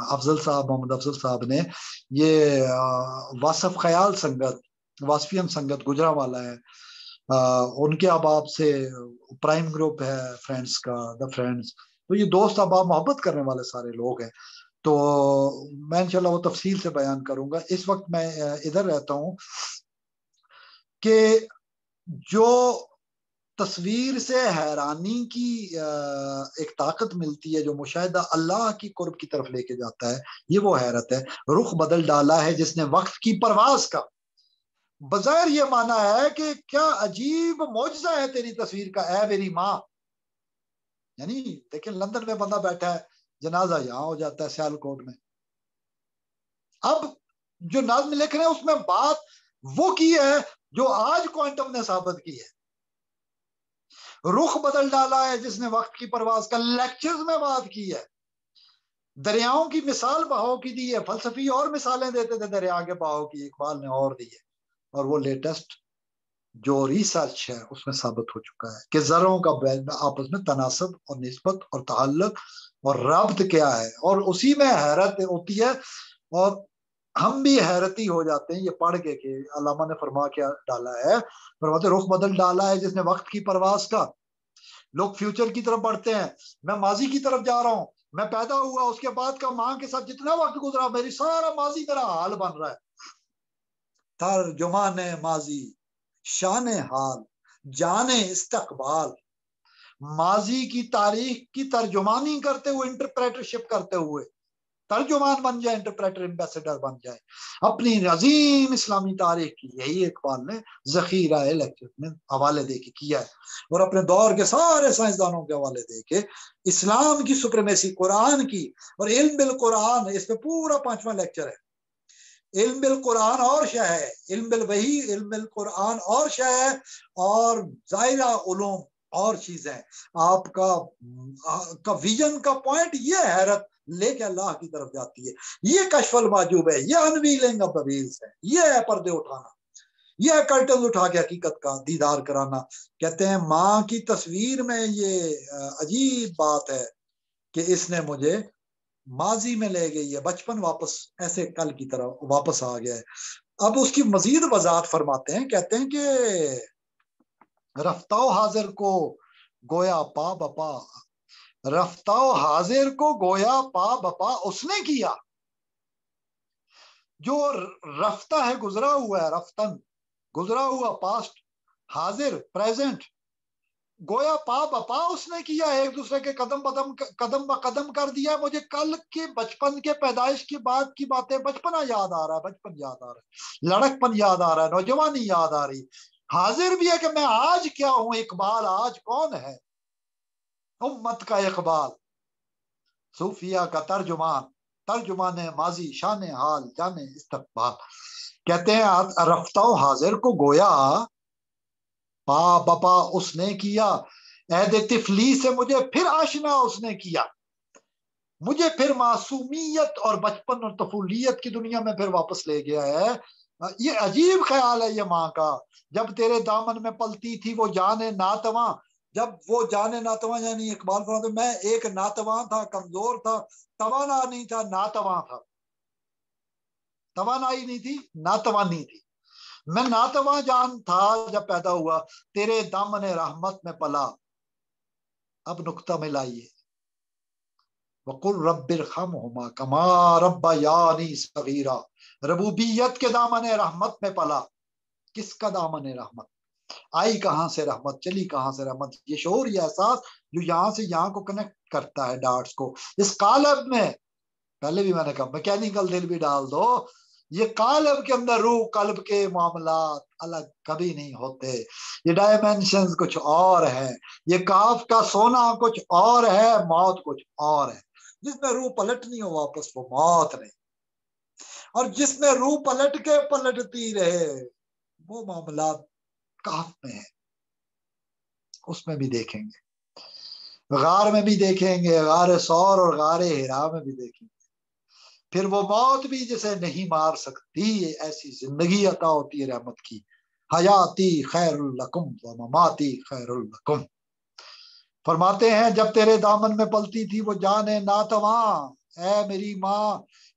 افضل صاحب محمد افضل صاحب نے یہ واصف خیال سنگت، واسفین سنگت گجرانوالہ ہے، ان کے احباب سے پرائم گروپ ہے فرینڈس کا، دا فرینڈس، تو یہ دوست احباب محبت کرنے والے سارے لوگ ہیں۔ تو میں انشاءاللہ وہ تفصیل سے بیان کروں گا۔ اس وقت میں ادھر رہتا ہوں کہ جو تصویر سے حیرانی کی ایک طاقت ملتی ہے، جو مشاہدہ اللہ کی قرب کی طرف لے کے جاتا ہے، یہ وہ حیرت ہے۔ رخ بدل ڈالا ہے جس نے وقت کی پرواز کا، بظاہر یہ مانا ہے کہ کیا عجیب معجزہ ہے تیری تصویر کا اے میری ماں۔ یعنی دیکھیں لندن میں بندہ بیٹھا ہے، جنازہ یہاں ہو جاتا ہے سیال کوٹ میں۔ اب جو ناظم لکھ رہے ہیں اس میں بات وہ کی ہے جو آج کوانٹم نے ثابت کی ہے۔ رخ بدل ڈالا ہے جس نے وقت کی پرواز کا، لیکچرز میں بات کی ہے۔ دریاؤں کی مثال بہاؤ کی دی ہے، فلسفی اور مثالیں دیتے تھے دریا کے بہاؤ کی، اقبال نے اور دی ہے۔ اور وہ لیٹسٹ جو ریسرچ ہے اس میں ثابت ہو چکا ہے کہ ذروں کا آپس میں تناسب اور نسبت اور تعلق اور ربط کیا ہے، اور اسی میں حیرت ہوتی ہے۔ اور ہم بھی حیرتی ہو جاتے ہیں یہ پڑھ کے کہ علامہ نے فرما کیا ڈالا ہے، فرماتے رخ بدل ڈالا ہے جس نے وقت کی پرواز کا۔ لوگ فیوچر کی طرف بڑھتے ہیں، میں ماضی کی طرف جا رہا ہوں، میں پیدا ہوا اس کے بعد کا ماں کے ساتھ جتنا وقت گزرا میری سارا ماضی میرا حال بن رہا ہے۔ ترجمان ماضی شان حال جان استقبال، ماضی کی تاریخ کی ترجمانی کرتے ہوئے، انٹرپریٹرشپ کرتے ہوئے ترجمان بن جائے، انٹرپریٹر ایمبیسڈر بن جائے اپنی عظیم اسلامی تاریخ کی۔ یہی اقبال نے ذخیرہ لیکچر میں حوالے دے کے کیا ہے، اور اپنے دور کے سارے سائنسدانوں کے حوالے دے کے اسلام کی سپریمیسی، قرآن کی، اور علم بالقرآن، اس پہ پورا 5واں لیکچر ہے۔ علم بالقرآن اور شے ہے، علم بالوحی، علم بالقرآن اور شے ہے، اور ظاہرہ علوم اور چیزیں۔ آپ کا ویژن کا پوائنٹ یہ حیرت لے کے اللہ کی طرف جاتی ہے، یہ کشف المحجوب ہے، یہ انویلنگ آف دا ویلز ہے، یہ ہے پردے اٹھانا، یہ ہے کرٹنز اٹھا کے حقیقت کا دیدار کرانا۔ کہتے ہیں ماں کی تصویر میں یہ عجیب بات ہے کہ اس نے مجھے ماضی میں لے گئی ہے، بچپن واپس ایسے کل کی طرح واپس آ گیا ہے۔ اب اس کی مزید وضاحت فرماتے ہیں، کہتے ہیں کہ رفتہ حاضر کو گویا پا بپا، رفتہ حاضر کو گویا پا بپا اس نے کیا۔ جو رفتہ ہے گزرا ہوا ہے، رفتن گزرا ہوا، پاسٹ، حاضر پریزنٹ، گویا پا بپا اس نے کیا، ایک دوسرے کے قدم با قدم کر دیا۔ مجھے کل کے بچپن کے پیدائش کے بعد کی باتیں، بچپنا یاد آ رہا ہے، بچپن یاد آ رہا ہے، لڑکپن یاد آ رہا ہے، نوجوانی یاد آ رہی، حاضر بھی ہے کہ میں آج کیا ہوں۔ اقبال آج کون ہے؟ امت کا اقبال، صوفیہ کا ترجمان، ترجمان ماضی شان حال جان استقبال۔ کہتے ہیں رفتہ حاضر کو گویا بپا اس نے کیا، عہد طفلی سے مجھے پھر آشنا اس نے کیا، مجھے پھر معصومیت اور بچپن اور طفولیت کی دنیا میں پھر واپس لے گیا ہے۔ یہ عجیب خیال ہے یہ ماں کا، جب تیرے دامن میں پلتی تھی وہ جان ناتواں، جب وہ جان ناتواں یعنی اقبال فرماتے میں ایک ناتواں تھا، کمزور تھا، توانا نہیں تھا، ناتواں تھا، توانائی نہیں تھی، ناتوانی تھی، میں ناتواں جان تھا جب پیدا ہوا، تیرے دامن رحمت میں پلا۔ اب نقطہ میں لائیے، وَقُلْ رَبِّ ارْحَمْهُمَا كَمَا رَبَّيَانِي صَغِيرًا، ربوبیت کے دامن رحمت میں پلا۔ کس کا دامن رحمت؟ آئی کہاں سے رحمت، چلی کہاں سے رحمت؟ یہ شعور، یہ احساس جو یہاں سے یہاں کو کنیکٹ کرتا ہے ڈاٹس کو، اس قالب میں، پہلے بھی میں نے کہا میکینیکل دل بھی ڈال دو، یہ قالب کے اندر روح قلب کے معاملات الگ کبھی نہیں ہوتے، یہ ڈائمینشنز کچھ اور ہے، یہ کاف کا سونا کچھ اور ہے، موت کچھ اور ہے۔ جس میں روح پلٹنی ہو واپس وہ موت نہیں، اور جس میں روح پلٹ کے پلٹتی رہے وہ معاملات کاف میں ہے، اس میں بھی دیکھیں گے، غار میں بھی دیکھیں گے، غار سور اور غار ہرا میں بھی دیکھیں گے۔ پھر وہ موت بھی جسے نہیں مار سکتی، ایسی زندگی عطا ہوتی ہے رحمت کی، حیاتی خیر لکم و مماتی خیر لکم۔ فرماتے ہیں جب تیرے دامن میں پلتی تھی وہ جان ناتواں، اے میری ماں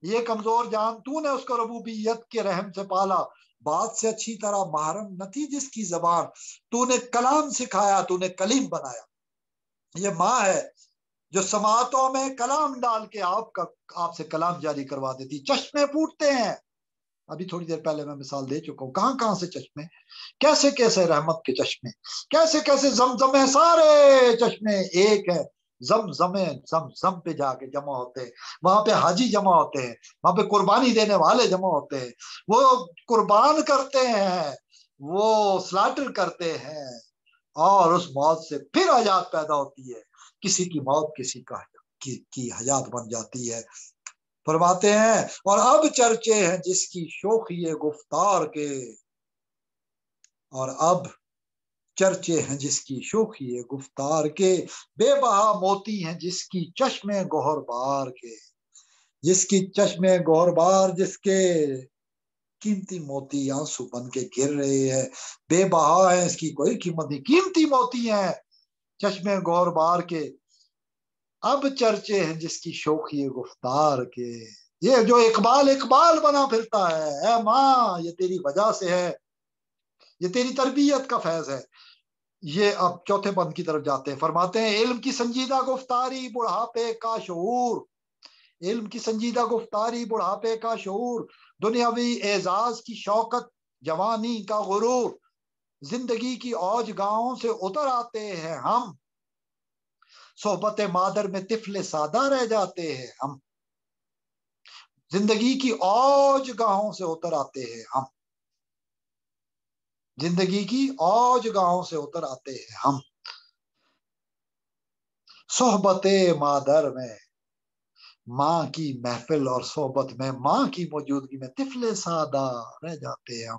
یہ کمزور جان، تو نے اس کو ربوبیت کے رحم سے پالا، بات سے اچھی طرح محرم نہ تھی جس کی زبان، تو نے کلام سکھایا، تو نے کلیم بنایا۔ یہ ماں ہے جو سماعتوں میں کلام ڈال کے آپ سے کلام جاری کروا دیتی۔ چشمے پھوٹتے ہیں، ابھی تھوڑی دیر پہلے میں مثال دے چکا ہوں، کہاں کہاں سے چشمے، کیسے کیسے رحمت کے چشمے، کیسے کیسے زمزم ہے، سارے چشمے ایک ہے، زم پہ جا کے جمع ہوتے ہیں، وہاں پہ حاجی جمع ہوتے ہیں، وہاں پہ قربانی دینے والے جمع ہوتے ہیں، وہ قربان کرتے ہیں، وہ سلاٹر کرتے ہیں، اور اس موت سے پھر حیات پیدا ہوتی ہے، کسی کی موت کسی کی حیات بن جاتی ہے۔ فرماتے ہیں اور اب چرچے ہیں جس کی شوخی گفتار کے، اور اب چرچے ہیں جس کی شوخی گفتار کے، بے بہا موتی ہیں جس کی چشمے گوہر بار کے، جس کی چشمے گوہر بار، جس کے قیمتی موتی آنسو بن کے گر رہے ہیں، بے بہا ہے، اس کی کوئی قیمت نہیں، قیمتی موتی ہیں چشمے گوہر بار کے، اب چرچے ہیں جس کی شوخی گفتار کے۔ یہ جو اقبال بنا پھرتا ہے، اے ماں یہ تیری وجہ سے ہے، یہ تیری تربیت کا فیض ہے۔ یہ اب چوتھے بند کی طرف جاتے ہیں، فرماتے ہیں علم کی سنجیدہ گفتاری بڑھاپے کا شعور، علم کی سنجیدہ گفتاری بڑھاپے کا شعور، دنیاوی اعزاز کی شوکت جوانی کا غرور، زندگی کی اوج گاہوں سے اتر آتے ہیں ہم، صحبت مادر میں طفل سادہ رہ جاتے ہیں ہم، زندگی کی اوج گاہوں سے اتر آتے ہیں ہم، زندگی کی اوج گاہوں سے اتر آتے ہیں ہم، صحبت مادر میں، ماں کی محفل اور صحبت میں، ماں کی موجودگی میں طفل سادہ رہ جاتے ہیں ہم۔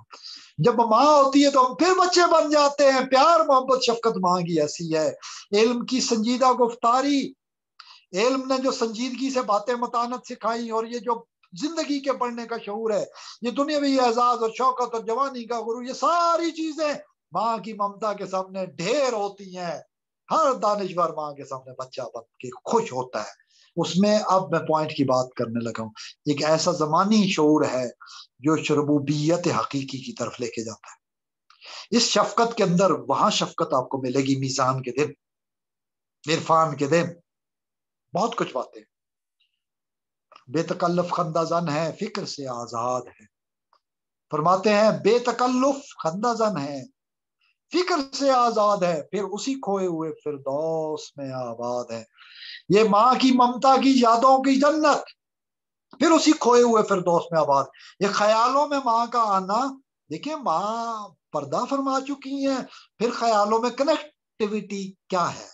جب ماں ہوتی ہے تو ہم پھر بچے بن جاتے ہیں، پیار محبت شفقت ماں کی ایسی ہے۔ علم کی سنجیدہ گفتاری، علم نے جو سنجیدگی سے باتیں متانت سکھائی، اور یہ جو زندگی کے پڑھنے کا شعور ہے، یہ دنیاوی اعزاز اور شوکت اور جوانی کا غرور، یہ ساری چیزیں ماں کی ممتا کے سامنے ڈھیر ہوتی ہیں۔ ہر دانشور ماں کے سامنے بچہ بن کے خوش ہوتا ہے۔ اس میں اب میں پوائنٹ کی بات کرنے لگا ہوں، ایک ایسا زمانی شعور ہے جو ربوبیت حقیقی کی طرف لے کے جاتا ہے۔ اس شفقت کے اندر وہاں شفقت آپ کو ملے گی میزان کے دن، عرفان کے دن، بہت کچھ باتیں۔ بے تکلف خندہ زن ہے، فکر سے آزاد ہے، فرماتے ہیں بے تکلف خندہ زن ہے، فکر سے آزاد ہے، پھر اسی کھوئے ہوئے فردوس میں آباد ہے۔ یہ ماں کی ممتا کی یادوں کی جنت، پھر اسی کھوئے ہوئے فردوس میں آباد۔ یہ خیالوں میں ماں کا آنا، دیکھیں ماں پردہ فرما چکی ہیں، پھر خیالوں میں کنیکٹیویٹی کیا ہے،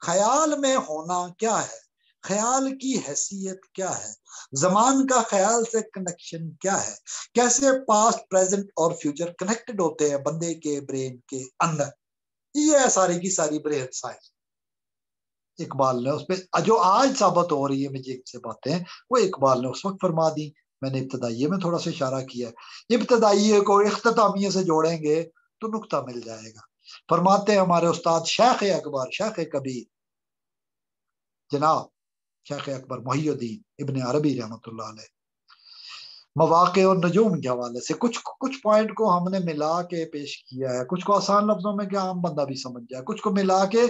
خیال میں ہونا کیا ہے، خیال کی حیثیت کیا ہے، زمان کا خیال سے کنیکشن کیا ہے، کیسے پاسٹ پریزنٹ اور فیوچر کنیکٹڈ ہوتے ہیں بندے کے برین کے اندر، یہ ہے ساری کی ساری برین سائنس۔ اقبال نے اس پہ جو آج ثابت ہو رہی ہے مجھے سے باتیں، وہ اقبال نے اس وقت فرما دی۔ میں نے ابتدائیے میں تھوڑا سا اشارہ کیا ہے، ابتدائیے کو اختتامیے سے جوڑیں گے تو نقطہ مل جائے گا۔ فرماتے ہیں ہمارے استاد شیخ اکبر، شیخ کبیر جناب شیخ اکبر محی الدین ابن عربی رحمۃ اللہ علیہ، مواقع اور نجوم کے حوالے سے کچھ پوائنٹ کو ہم نے ملا کے پیش کیا ہے، کچھ کو آسان لفظوں میں کہ عام بندہ بھی سمجھ جائے، کچھ کو ملا کے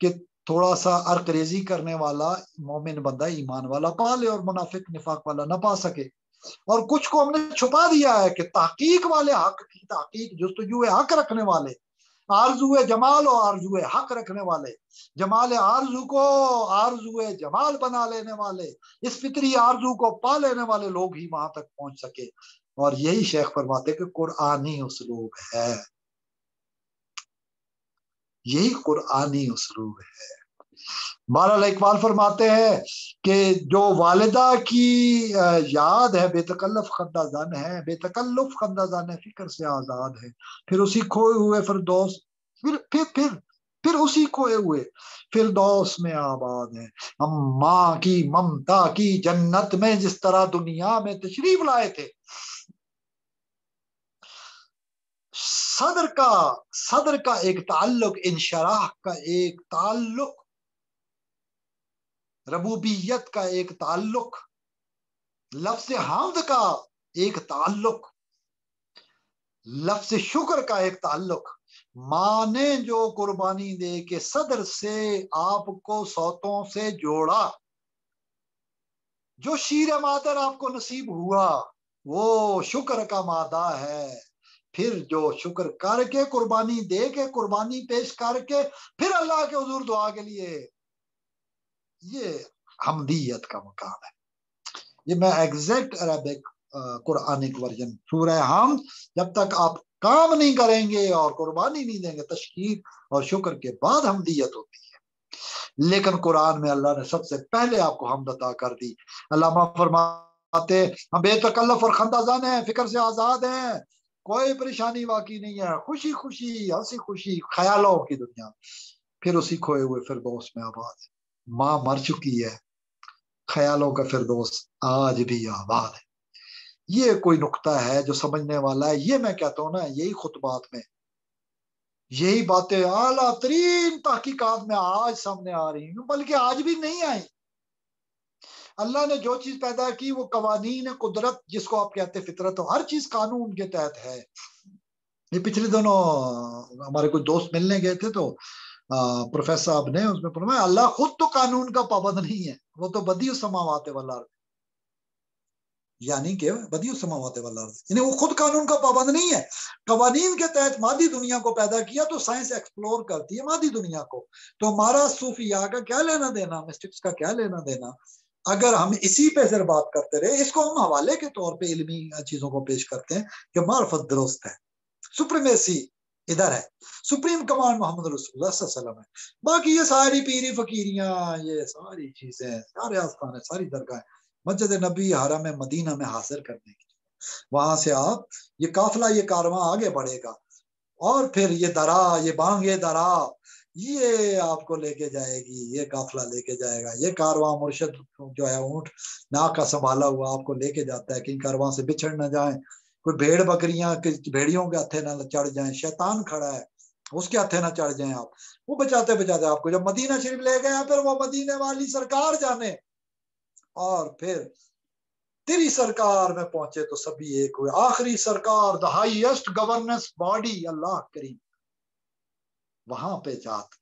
کہ تھوڑا سا ارقریزی کرنے والا مومن بندہ ایمان والا پا لے اور منافق نفاق والا نہ پا سکے، اور کچھ کو ہم نے چھپا دیا ہے کہ تحقیق والے حق کی تحقیق، جستجو حق رکھنے والے، آرزو جمال اور آرزو حق رکھنے والے، جمال آرزو کو آرزو جمال بنا لینے والے، اس فطری آرزو کو پا لینے والے لوگ ہی وہاں تک پہنچ سکے، اور یہی شیخ فرماتے کہ قرآنی اسلوب ہے، یہی قرآنی اسلوب ہے۔ بہرحال اقبال فرماتے ہیں کہ جو والدہ کی یاد ہے بے تکلف خندہ زن ہے، بے تکلف خندہ زن ہے، فکر سے آزاد ہے، پھر اسی کھوئے ہوئے فردوس پھر اسی کھوئے ہوئے فردوس میں آباد ہے۔ ہم ماں کی ممتا کی جنت میں جس طرح دنیا میں تشریف لائے تھے، صدر کا ایک تعلق، انشراح کا ایک تعلق، ربوبیت کا ایک تعلق، لفظ حمد کا ایک تعلق، لفظ شکر کا ایک تعلق، ماں نے جو قربانی دے کے صدر سے آپ کو سوتوں سے جوڑا، جو شیر مادر آپ کو نصیب ہوا وہ شکر کا مادہ ہے، پھر جو شکر کر کے قربانی دے کے قربانی پیش کر کے پھر اللہ کے حضور دعا کے لیے، یہ حمدیت کا مقام ہے۔ یہ میں ایگزیکٹ عربک قرآنک ورژن سورہ حمد، جب تک آپ کام نہیں کریں گے اور قربانی نہیں دیں گے، تشکیر اور شکر کے بعد حمدیت ہوتی ہے، لیکن قرآن میں اللہ نے سب سے پہلے آپ کو حمد عطا کر دی۔ علامہ فرماتے ہم بے تکلف اور خندہ زن ہیں، فکر سے آزاد ہیں، کوئی پریشانی واقعی نہیں ہے، خوشی خوشی ہنسی خوشی خیالوں کی دنیا، پھر اسی کھوئے ہوئے فردوس میں آباد ہے۔ ماں مر چکی ہے، خیالوں کا فردوس آج بھی آباد ہے۔ یہ کوئی نقطہ ہے جو سمجھنے والا ہے، یہ میں کہتا ہوں نا، یہی خطبات میں یہی باتیں اعلیٰ ترین تحقیقات میں آج سامنے آ رہی ہیں، بلکہ آج بھی نہیں آئی۔ اللہ نے جو چیز پیدا کی وہ قوانین قدرت، جس کو آپ کہتے فطرت، ہر چیز قانون کے تحت ہے۔ یہ پچھلے دونوں ہمارے کوئی دوست ملنے گئے تھے تو پروفیسر صاحب نے اس میں فرمایا اللہ خود تو قانون کا پابند نہیں ہے، وہ تو بدیع السماوات والارض، یعنی کہ بدیع السماوات والارض، یعنی وہ خود قانون کا پابند نہیں ہے، قوانین کے تحت مادی دنیا کو پیدا کیا تو سائنس ایکسپلور کرتی ہے مادی دنیا کو، تو ہمارا صوفیاء کا کیا لینا دینا، مسٹکس کا کیا لینا دینا؟ اگر ہم اسی پہ پھر بات کرتے رہے، اس کو ہم حوالے کے طور پہ علمی چیزوں کو پیش کرتے ہیں کہ معرفت درست ہے، سپریمیسی ادھر ہے، سپریم کمانڈ محمد رسول اللہ صلی اللہ علیہ وسلم ہے، باقی یہ ساری پیری فقیریاں، یہ ساری چیزیں، سارے آستانے، ساری درگاہیں، مسجد نبی حرم مدینہ میں حاضر کرنے کی، وہاں سے آپ یہ قافلہ، یہ کارواں آگے بڑھے گا، اور پھر یہ درا، یہ بانگے درا، یہ آپ کو لے کے جائے گی، یہ قافلہ لے کے جائے گا، یہ کارواں مرشد جو ہے اونٹ ناک کا سنبھالا ہوا آپ کو لے کے جاتا ہے کہ ان کارواں سے بچھڑ نہ جائیں، کوئی بھیڑ بکریاں بھیڑیوں کے ہتھے نہ چڑھ جائیں، شیطان کھڑا ہے اس کے ہتھے نہ چڑھ جائیں آپ، وہ بچاتے بچاتے آپ کو جب مدینہ شریف لے گئے ہیں، پھر وہ مدینے والی سرکار جانے، اور پھر تیری سرکار میں پہنچے تو سبھی ایک ہوئے، آخری سرکار، the highest governance body، اللہ کریم، وہاں پہ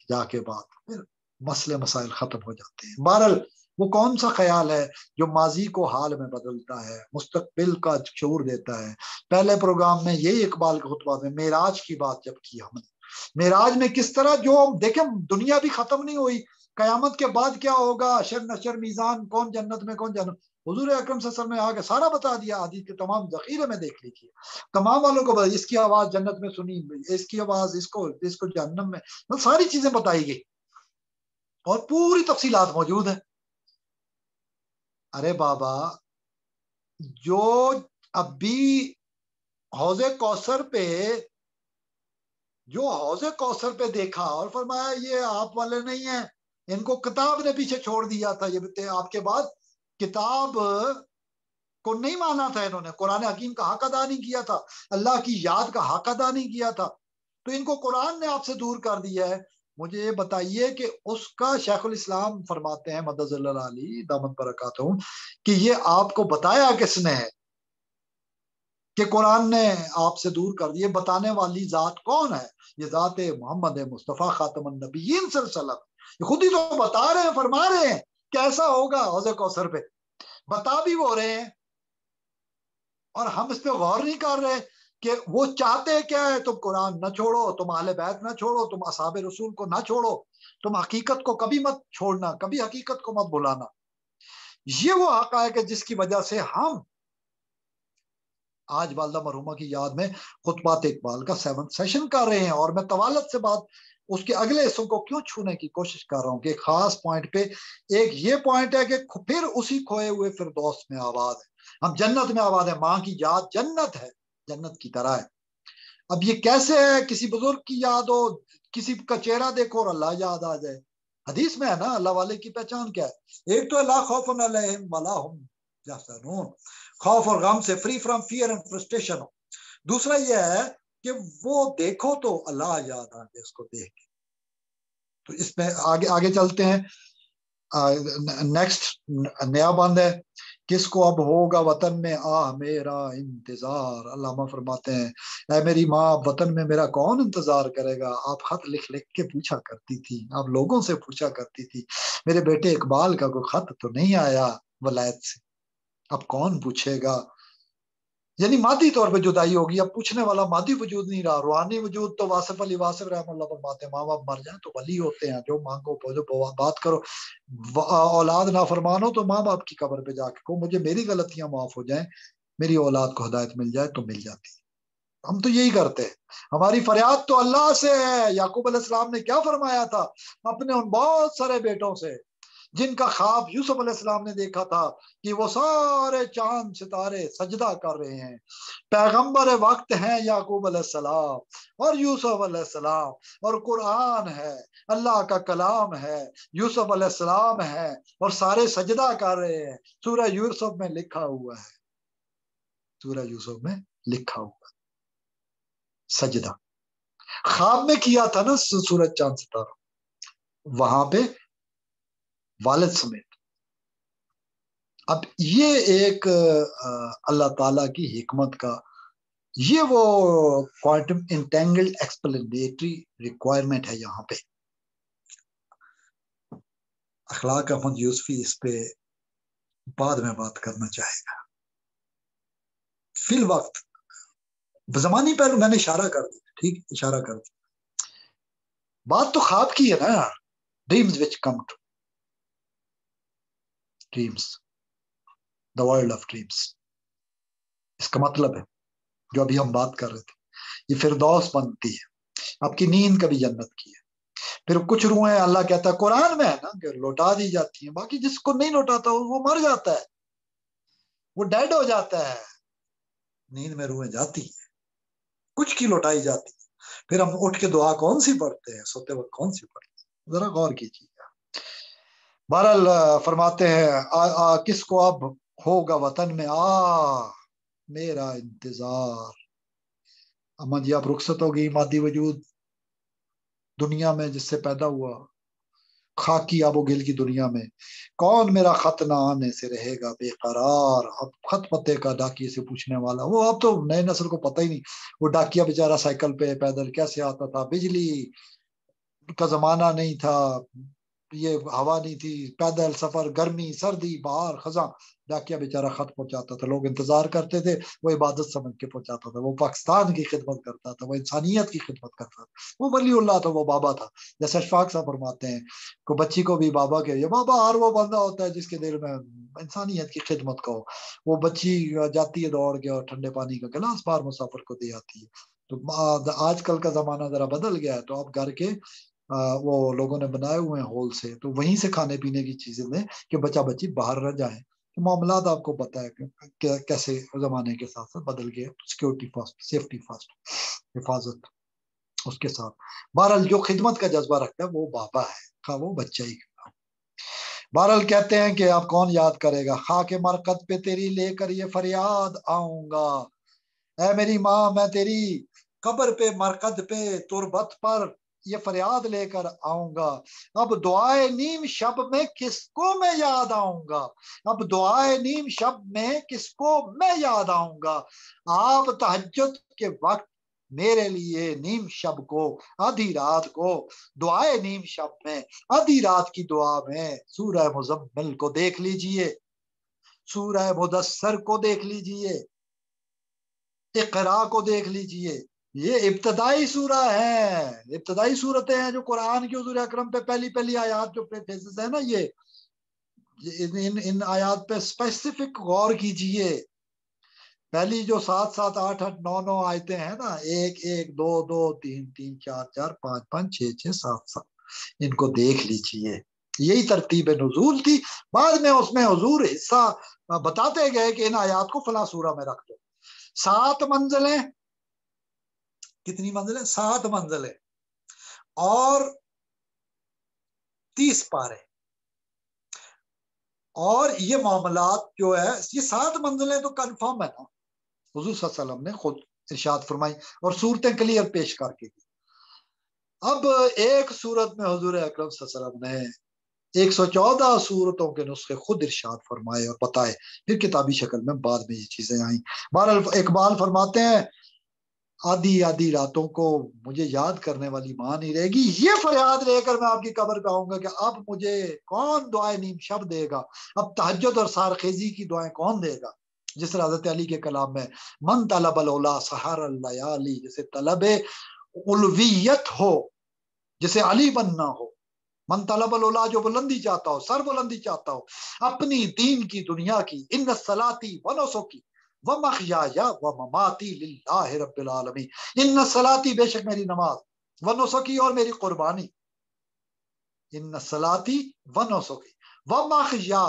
جا کے بات پھر مسئلے مسائل ختم ہو جاتے ہیں۔ بہرحال وہ کون سا خیال ہے جو ماضی کو حال میں بدلتا ہے، مستقبل کا شعور دیتا ہے؟ پہلے پروگرام میں یہی اقبال کے خطبہ میں معراج کی بات جب کی ہم نے، معراج میں کس طرح جو دیکھیں دنیا بھی ختم نہیں ہوئی، قیامت کے بعد کیا ہوگا، حشر نشر میزان، کون جنت میں کون جنت، حضور اکرم صلی اللہ علیہ وسلم نے آگے سارا بتا دیا، حدیث کے تمام ذخیرے میں دیکھ لیجیے، تمام والوں کو اس کی آواز جنت میں سنی، اس کی آواز اس کو جہنم میں، ساری چیزیں بتائی گئی اور پوری تفصیلات موجود ہیں۔ ارے بابا جو ابھی حوض کوثر پہ دیکھا اور فرمایا یہ آپ والے نہیں ہیں، ان کو کتاب نے پیچھے چھوڑ دیا تھا، یہ آپ کے بعد کتاب کو نہیں مانا تھا، انہوں نے قرآن حکیم کا حق ادا نہیں کیا تھا، اللہ کی یاد کا حق ادا نہیں کیا تھا، تو ان کو قرآن نے آپ سے دور کر دیا ہے۔ مجھے یہ بتائیے کہ اس کا شیخ الاسلام فرماتے ہیں مدظ اللہ علی دامت برکاتہم کہ یہ آپ کو بتایا کس نے ہے کہ قرآن نے آپ سے دور کر دیے؟ بتانے والی ذات کون ہے؟ یہ ذات محمد مصطفیٰ خاتم النبیین صلی اللہ علیہ وسلم، یہ خود ہی تو بتا رہے ہیں، فرما رہے ہیں کیسا ہوگا حوض کوثر پہ، بتا بھی وہ رہے ہیں، اور ہم اس پہ غور نہیں کر رہے کہ وہ چاہتے کیا ہے۔ تم قرآن نہ چھوڑو، تم اہل بیت نہ چھوڑو، تم اصحاب رسول کو نہ چھوڑو، تم حقیقت کو کبھی مت چھوڑنا، کبھی حقیقت کو مت بھلانا۔ یہ وہ حقائق ہے جس کی وجہ سے ہم آج والدہ مرحومہ کی یاد میں خطبات اقبال کا 7th سیشن کر رہے ہیں، اور میں طوالت سے بات اس کے اگلے حصوں کو کیوں چھونے کی کوشش کر رہا ہوں کہ ایک خاص پوائنٹ پہ، ایک یہ پوائنٹ ہے کہ پھر اسی کھوئے ہوئے فردوس میں آباد ہے، ہم جنت میں آباد ہے، ماں کی یاد جنت ہے، جنت کی طرح ہے۔ اب یہ کیسے ہے؟ کسی بزرگ کی یاد ہو، کسی کا چہرہ دیکھو اور اللہ یاد آ جائے۔ حدیث میں ہے نا اللہ والے کی پہچان کیا ہے؟ ایک تو اللہ خوف علیہم ولا ہم یحزنون، خوف اور غم سے free from fear and frustration ہو۔ دوسرا یہ ہے کہ وہ دیکھو تو اللہ یاد آ جائے اس کو دیکھ کے۔ تو اس میں آگے چلتے ہیں، نیکسٹ نیا بند ہے، کس کو اب ہوگا وطن میں آہ میرا انتظار۔ علامہ فرماتے ہیں اے میری ماں، وطن میں میرا کون انتظار کرے گا؟ آپ خط لکھ لکھ کے پوچھا کرتی تھی، آپ لوگوں سے پوچھا کرتی تھی، میرے بیٹے اقبال کا کوئی خط تو نہیں آیا ولایت سے، اب کون پوچھے گا؟ یعنی مادی طور پہ جدائی ہوگی، اب پوچھنے والا مادی وجود نہیں رہا، روحانی وجود تو واصف علی واصف رحم اللہ فرماتے ہیں ماں باپ مر جائیں تو ولی ہوتے ہیں، جو مانگو جو بات کرو، اولاد نافرمان ہو تو ماں باپ کی قبر پہ جا کے کہو مجھے میری غلطیاں معاف ہو جائیں، میری اولاد کو ہدایت مل جائے تو مل جاتی ہے۔ ہم تو یہی کرتے ہیں، ہماری فریاد تو اللہ سے ہے۔ یعقوب علیہ السلام نے کیا فرمایا تھا اپنے ان بہت سارے بیٹوں سے جن کا خواب یوسف علیہ السلام نے دیکھا تھا کہ وہ سارے چاند ستارے سجدہ کر رہے ہیں، پیغمبر وقت ہیں یعقوب علیہ السلام اور یوسف علیہ السلام، اور قرآن ہے، اللہ کا کلام ہے، یوسف علیہ السلام ہے، اور سارے سجدہ کر رہے ہیں۔ سورہ یوسف میں لکھا ہوا ہے، سورہ یوسف میں لکھا ہوا ہے سجدہ، خواب میں کیا تھا نا سورج چاند ستارہ، وہاں پہ والد سمیت۔ اب یہ ایک اللہ تعالیٰ کی حکمت کا، یہ وہ کوانٹم انٹینگلڈ ایکسپلینیٹری ریکوائرمنٹ ہے یہاں پہ۔ اخلاق احمد یوسفی اس پہ بعد میں بات کرنا چاہے گا، فی الوقت زمانی پہلو میں نے اشارہ کر دیا، ٹھیک اشارہ کر دیا، بات تو خواب کی ہے نا، dreams which come to dreams, the world of dreams, اس کا مطلب ہے جو ابھی ہم بات کر رہے تھے، یہ فردوس بنتی ہے، آپ کی نیند کبھی جنت کی ہے۔ پھر کچھ روحیں اللہ کہتا ہے قرآن میں ہے نا کہ لوٹا دی جاتی ہیں، باقی جس کو نہیں لوٹاتا وہ مر جاتا ہے، وہ ڈیڈ ہو جاتا ہے۔ نیند میں روحیں جاتی ہیں، کچھ کی لوٹائی جاتی ہے، پھر ہم اٹھ کے دعا کون سی پڑھتے ہیں، سوتے وقت کون سی پڑھتے ہیں، ذرا غور کیجیے گا۔ بہرحال فرماتے ہیں کس کو اب ہوگا وطن میں میرا انتظار۔ امن جی آپ رخصت ہوگی مادی وجود دنیا میں جس سے پیدا ہوا، خاکی آب و گل کی دنیا میں، کون میرا خط نہ آنے سے رہے گا بے قرار۔ اب خط پتے کا ڈاکیے سے پوچھنے والا، وہ اب تو نئے نسل کو پتہ ہی نہیں، وہ ڈاکیا بیچارہ سائیکل پہ پیدل کیسے آتا تھا، بجلی کا زمانہ نہیں تھا، یہ ہوا نہیں تھی، پیدل سفر، گرمی سردی بہار خزاں، ڈاکیا بیچارہ خط پہنچاتا تھا، لوگ انتظار کرتے تھے، وہ عبادت سمجھ کے پہنچاتا تھا، وہ پاکستان کی خدمت کرتا تھا، وہ انسانیت کی خدمت کرتا تھا، وہ ولی اللہ تھا، وہ بابا تھا۔ جیسے اشفاق صاحب فرماتے ہیں کہ بچی کو بھی بابا کے، یہ بابا ہر وہ بندہ ہوتا ہے جس کے دل میں انسانیت کی خدمت کا ہو۔ وہ بچی جاتی ہے دوڑ کے اور ٹھنڈے پانی کا گلاس بار مسافر کو دے آتی ہے۔ تو آج کل کا زمانہ ذرا بدل گیا ہے، تو اب گھر کے وہ لوگوں نے بنائے ہوئے ہیں ہول سے، تو وہیں سے کھانے پینے کی چیزیں دیں کہ بچہ بچی باہر نہ جائیں۔ معاملات آپ کو پتا ہے کہ کیسے زمانے کے ساتھ ساتھ بدل گئے. سیکورٹی فرسٹ، سیفٹی فرسٹ، حفاظت اس کے ساتھ. بہرحال جو خدمت کا جذبہ رکھتا ہے وہ بابا ہے، خواہ وہ بچہ ہی. بہرحال کہتے ہیں کہ آپ کون یاد کرے گا، خاک مرقد پہ تیری لے کر یہ فریاد آؤں گا. اے میری ماں میں تیری قبر پہ، مرقد پہ، تربت پر یہ فریاد لے کر آؤں گا. اب دعائے نیم شب میں کس کو میں یاد آؤں گا، اب دعائے نیم شب میں کس کو میں یاد آؤں گا. آپ تہجد کے وقت میرے لیے نیم شب کو، آدھی رات کو، دعائے نیم شب میں، آدھی رات کی دعا میں سورہ مزمل کو دیکھ لیجئے، سورہ مدثر کو دیکھ لیجئے، اقرا کو دیکھ لیجئے. یہ ابتدائی سورہ ہے، ابتدائی صورتیں ہیں جو قرآن کی حضور اکرم پہ پہلی آیات جو فیسز ہے نا، یہ ان آیات پہ اسپیسیفک غور کیجئے. پہلی جو 7 7 8 8 9 9 آیتیں ہیں نا، 1 1 2 2 3 3 4 4 5 5 6 6 7 7، ان کو دیکھ لیجئے. یہی ترتیب نزول تھی. بعد میں اس میں حضور حصہ بتاتے گئے کہ ان آیات کو فلاں سورہ میں رکھ دو. 7 منزلیں، کتنی منزلیں؟ 7 منزلیں اور 30 پارے. اور یہ معاملات جو ہے، یہ 7 منزلیں تو کنفرم ہے نا، حضور صلی اللہ علیہ وسلم نے خود ارشاد فرمائی اور صورتیں کلیئر پیش کر کے دی. اب ایک صورت میں حضور اکرم صلی اللہ علیہ وسلم نے 114 صورتوں کے نسخے خود ارشاد فرمائے اور بتائے، پھر کتابی شکل میں بعد میں یہ چیزیں آئیں. بہرحال اقبال فرماتے ہیں آدھی آدھی راتوں کو مجھے یاد کرنے والی ماں نہیں رہے گی. یہ فریاد لے کر میں آپ کی قبر پہ آؤں گا کہ اب مجھے کون دعائیں نیم شب دے گا، اب تہجد اور سارخیزی کی دعائیں کون دے گا. جس طرح حضرت علی کے کلام میں من طلب العلا سحر اللیالی، جسے طلب علویت ہو، جسے علی بننا ہو. من طلب العلا، جو بلندی چاہتا ہو، سر بلندی چاہتا ہو اپنی دین کی، دنیا کی. ان صلاتی و نسکی و محیای و مماتی للہ رب العالمین. ان صلاتی، بے شک میری نماز، و نسکی اور میری قربانی، ان صلاتی و نسکی و محیا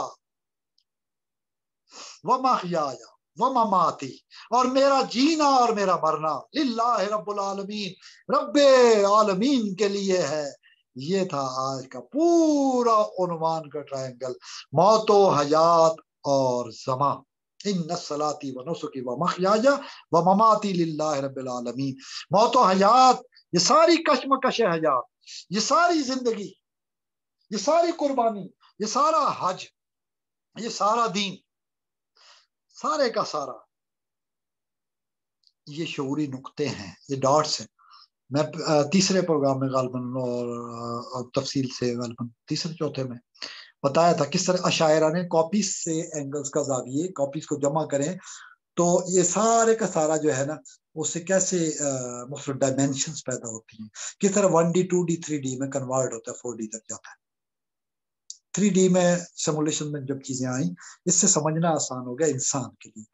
و محیای و مماتی، اور میرا جینا اور میرا مرنا، للہ رب العالمین، رب عالمین کے لیے ہے. یہ تھا آج کا پورا عنوان کا ٹرائنگل، موت و حیات اور زمان. ان صلاتی و نسکی و محیای و مماتی للہ رب العالمین. موت و حیات، یہ ساری کشمکش حیات، یہ ساری زندگی، یہ ساری قربانی، یہ سارا حج، یہ سارا دین، سارے کا سارا یہ شعوری نقطے ہیں، یہ ڈاٹس ہیں. میں تیسرے پروگرام میں غالباً اور تفصیل سے غالباً تیسرے چوتھے میں بتایا تھا کس طرح اشاعرہ نے کاپیز سے اینگلز کا زاویے، کاپیز کو جمع کریں تو یہ سارے کا سارا جو ہے نا، اس سے کیسے مختلف ڈائمینشنز پیدا ہوتی ہیں، کس طرح 1D 2D 3D میں کنورٹ ہوتا ہے، 4D تک جاتا ہے. 3D میں سیمولیشن میں جب چیزیں آئیں، اس سے سمجھنا آسان ہو گیا انسان کے لیے.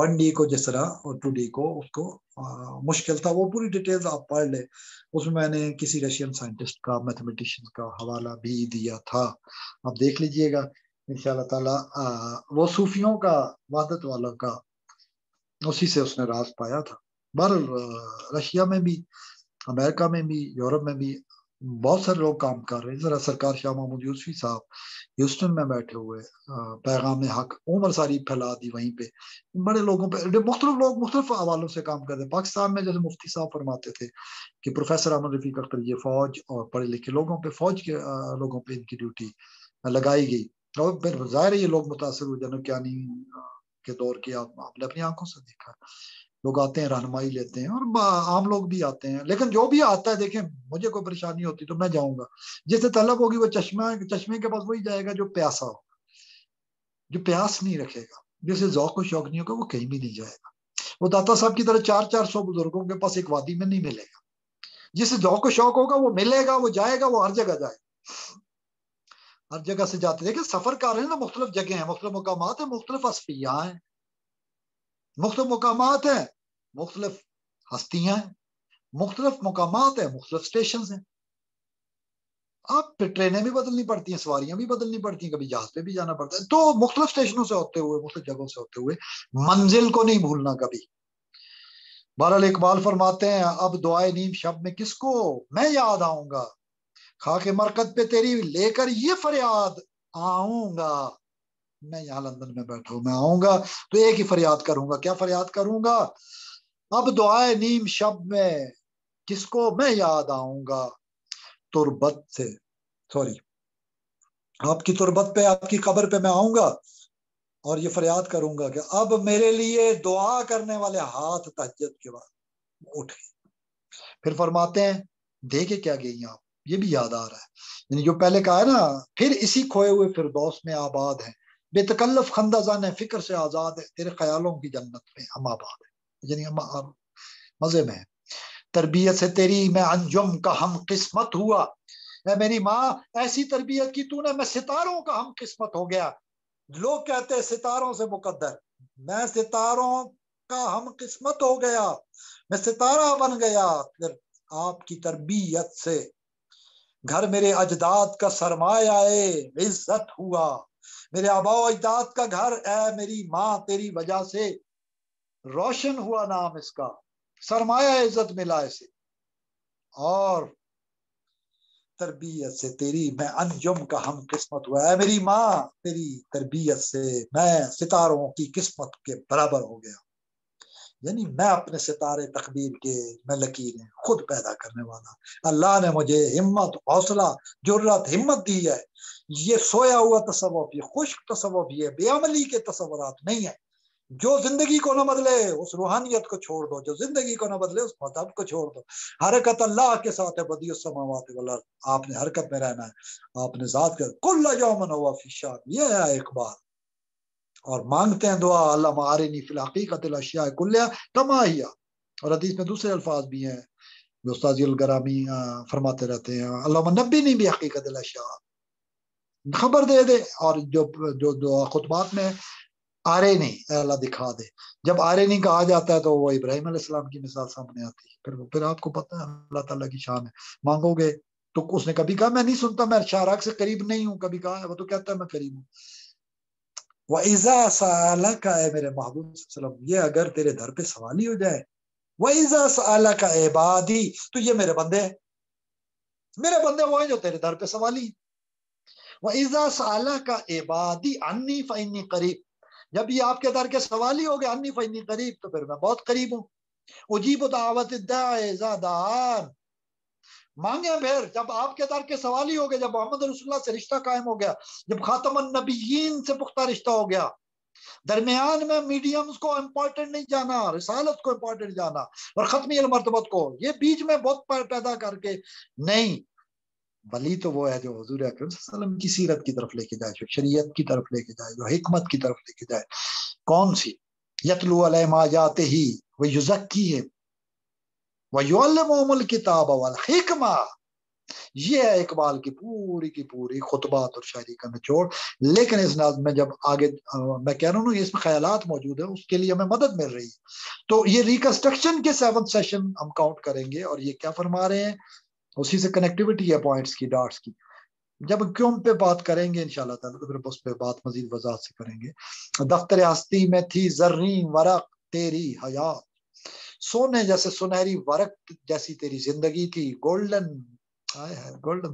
1D کو جس طرح اور 2D کو اس کو مشکل تھا. وہ پوری ڈیٹیلز آپ پڑھ لیں، اس میں میں نے کسی رشین سائنٹسٹ کا، میتھمیٹیشین کا حوالہ بھی دیا تھا، آپ دیکھ لیجئے گا انشاءاللہ تعالی. وہ صوفیوں کا، وحدت والوں کا، اسی سے اس نے راز پایا تھا. بہرحال رشیا میں بھی، امریکہ میں بھی، یورپ میں بھی بہت سارے لوگ کام کر رہے ہیں. ذرا سرکار شاہ محمود یوسفی صاحب ہیوسٹن میں بیٹھے ہوئے، پیغام حق عمر ساری پھیلا دی وہیں پہ. بڑے لوگوں پہ مختلف لوگ مختلف حوالوں سے کام کرتے ہیں. پاکستان میں جیسے مفتی صاحب فرماتے تھے کہ پروفیسر احمد رفیق اختر، یہ فوج اور پڑھے لکھے لوگوں پہ، فوج کے لوگوں پہ ان کی ڈیوٹی لگائی گئی. اور پھر ظاہر ہے یہ لوگ متاثر ہوئے. جنوکیانی کے دور کی آپ نے اپنی آنکھوں سے دیکھا، لوگ آتے ہیں، رہنمائی لیتے ہیں، اور عام لوگ بھی آتے ہیں. لیکن جو بھی آتا ہے، دیکھیں مجھے کوئی پریشانی ہوتی تو میں جاؤں گا. جسے طلب ہوگی وہ چشمے کے پاس وہی جائے گا جو پیاسا ہو. جو پیاس نہیں رکھے گا، جسے ذوق و شوق نہیں ہوگا، وہ کہیں بھی نہیں جائے گا. وہ داتا صاحب کی طرح 400 بزرگوں کے پاس ایک وادی میں نہیں ملے گا. جسے ذوق و شوق ہوگا وہ ملے گا، وہ جائے گا، وہ ہر جگہ جائے گا. ہر جگہ سے جاتے. دیکھیں سفر کر رہے ہیں نا، مختلف جگہ ہیں، مختلف مقامات ہیں، مختلف اصفیاء ہیں، مختلف مقامات ہیں، مختلف ہستیاں ہیں، مختلف مقامات ہیں، مختلف سٹیشنز ہیں. آپ پھر ٹرینیں بھی بدلنی پڑتی ہیں، سواریاں بھی بدلنی پڑتی ہیں، کبھی جہاز پہ بھی جانا پڑتا ہے، تو مختلف اسٹیشنوں سے ہوتے ہوئے، مختلف جگہوں سے ہوتے ہوئے منزل کو نہیں بھولنا کبھی۔ بہرحال اقبال فرماتے ہیں اب دعائے نیم شب میں کس کو میں یاد آؤں گا، خاک مرکز پہ تیری لے کر یہ فریاد آؤں گا۔ میں یہاں لندن میں بیٹھا ہوں، میں آؤں گا تو ایک ہی فریاد کروں گا۔ کیا فریاد کروں گا؟ اب دعائے نیم شب میں کس کو میں یاد آؤں گا، تربت سے آپ کی تربت پہ، آپ کی قبر پہ میں آؤں گا اور یہ فریاد کروں گا کہ اب میرے لیے دعا کرنے والے ہاتھ تہجد کے بعد اٹھے۔ پھر فرماتے ہیں دیکھے کیا گئی آپ، یہ بھی یاد آ رہا ہے، یعنی جو پہلے کہا ہے نا، پھر اسی کھوئے ہوئے فردوس میں آباد ہیں، بے تکلف خندزان ہے، فکر سے آزاد ہے، تیرے خیالوں کی جنت میں ہم آباد ہیں، یعنی ہم مزے میں ہیں۔ تربیت سے تیری میں انجم کا ہم قسمت ہوا، اے میری ماں ایسی تربیت کی تو نے، میں ستاروں کا ہم قسمت ہو گیا۔ لوگ کہتے ہیں ستاروں سے مقدر، میں ستاروں کا ہم قسمت ہو گیا، میں ستارہ بن گیا۔ پھر آپ کی تربیت سے گھر میرے اجداد کا سرمایہ عزت ہوا، میرے آبا و اجداد کا گھر اے میری ماں تیری وجہ سے روشن ہوا، نام اس کا سرمایہ عزت ملا اسے۔ اور تربیت سے تیری میں انجم کا ہم قسمت ہوا، اے میری ماں تیری تربیت سے میں ستاروں کی قسمت کے برابر ہو گیا، یعنی میں اپنے ستارے تقدیر کے میں لکیریں خود پیدا کرنے والا۔ اللہ نے مجھے ہمت، حوصلہ، جرات، ہمت دی ہے۔ یہ سویا ہوا تصوف، یہ خشک تصوف، یہ بے عملی کے تصورات نہیں ہے۔ جو زندگی کو نہ بدلے اس روحانیت کو چھوڑ دو، جو زندگی کو نہ بدلے اس مذہب کو چھوڑ دو۔ حرکت اللہ کے ساتھ ہے، بدیع السماوات والارض، آپ نے حرکت میں رہنا ہے، آپ نے ذات کر کل یوم ہوا فی شان، یہ ہے اقبال۔ اور مانگتے ہیں دعا اللہ ارنی فی الحقیقۃ الاشیاء کلھا کما ہی، اور حدیث میں دوسرے الفاظ بھی ہیں جو استاذ الگرامی فرماتے رہتے ہیں، اللہم نبینی بحقیقۃ الاشیاء، خبر دے دے۔ اور جو خطبات میں آرے نہیں، اے اللہ دکھا دے، جب آرے نہیں کہا جاتا ہے تو وہ ابراہیم علیہ السلام کی مثال سامنے آتی ہے۔ پھر آپ کو پتہ ہے اللہ تعالیٰ کی شان ہے، مانگو گے تو اس نے کبھی کہا میں نہیں سنتا، میں شارک سے قریب نہیں ہوں، کبھی کہا ہے، وہ تو کہتا ہے میں قریب ہوں۔ وَإِذَا سَأَلَكَ، اے میرے محبوب صلی اللہ علیہ وسلم، یہ اگر تیرے در پہ سوال ہی ہو جائے، وَإِذَا سَأَلَكَ عِبَادِي، تو یہ میرے بندے ہیں، میرے بندے وہ ہیں جو تیرے در پہ سوالی ہیں۔ وَإِذَا سَأَلَكَ عِبَادِي عَنِّي فَإِنِّي قَرِيب، جب یہ آپ کے در کے سوالی ہو گئے عَنِّي فَإِنِّي قَرِيب، تو پھر میں بہت قریب ہوں۔ اجیب دعوت الداعِ اذا دعان، مانگے پھر جب آپ کے در کے سوالی ہو گئے، جب محمد رسول اللہ سے رشتہ قائم ہو گیا، جب خاتم النبیین سے پختہ رشتہ ہو گیا، درمیان میں میڈیمز کو امپورٹنٹ نہیں جانا، رسالت کو امپورٹنٹ جانا اور ختمی المرتبت کو، یہ بیچ میں بہت پیدا کر کے نہیں۔ ولی تو وہ ہے جو حضور اکرم صلی اللہ علیہ وسلم کی سیرت کی طرف لے کے جائے، جو شریعت کی طرف لے کے جائے، جو حکمت کی طرف لے کے جائے۔ کون سی؟ یتلو علیہم آیاتہ ویزکیہم وَيُعَلِّمُهُمُ الْكِتَابَ وَالْحِکْمَةَ، یہ ہے اقبال کی پوری خطبات اور شاعری کا نچوڑ۔ لیکن اس نظم میں جب آگے میں کہہ رہا ہوں اس میں خیالات موجود ہیں، اس کے لیے ہمیں مدد مل رہی ہے، تو یہ ریکنسٹرکشن کے 7 سیشن ہم کاؤنٹ کریں گے، اور یہ کیا فرما رہے ہیں، اسی سے کنیکٹیوٹی ہے پوائنٹس کی، ڈاٹس کی۔ جب کیوں پہ بات کریں گے انشاءاللہ تعالیٰ تو پھر اس پہ بات مزید وضاحت سے کریں گے۔ دفتر ہستی میں تھی زرین ورق تیری حیات، سونے جیسے سنہری ورق جیسی تیری زندگی تھی، گولڈن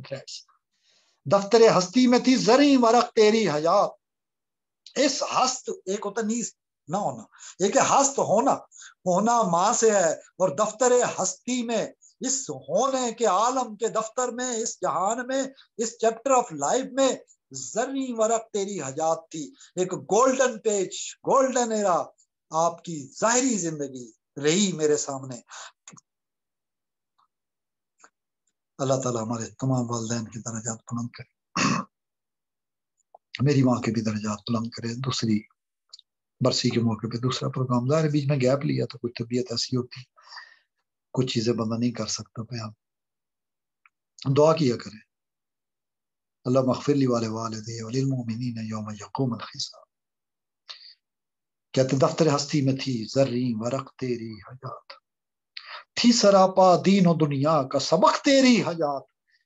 تھریڈز۔ دفتر ہستی میں تھی زریں ورق تیری حیات، اس ہست، ایک ہوتا نیز نہ ہونا، ایک ہے ہست ہونا، ہونا ماں سے ہے، اور دفتر ہستی میں، اس ہونے کے عالم کے دفتر میں، اس جہان میں، اس چیپٹر آف لائف میں زریں ورق تیری حیات تھی، ایک گولڈن پیج، گولڈن ایرا آپ کی ظاہری زندگی رہی میرے سامنے۔ اللہ تعالیٰ ہمارے تمام والدین کے درجات بلند کرے، میری ماں کے بھی درجات بلند کرے۔ دوسری برسی کے موقع پہ دوسرا پروگرام، ظاہر بیچ میں گیپ لیا تو کچھ طبیعت ایسی ہوتی، کچھ چیزیں بندہ نہیں کر سکتا بیان۔ دعا کیا کریں، اللہ مغفر لی والدی وللمؤمنین یوم یقوم الحساب۔ کہتے دفتر ہستی میں تھی زریں ورق تیری حیات، تھی سراپا دین و دنیا کا سبق تیری حیات،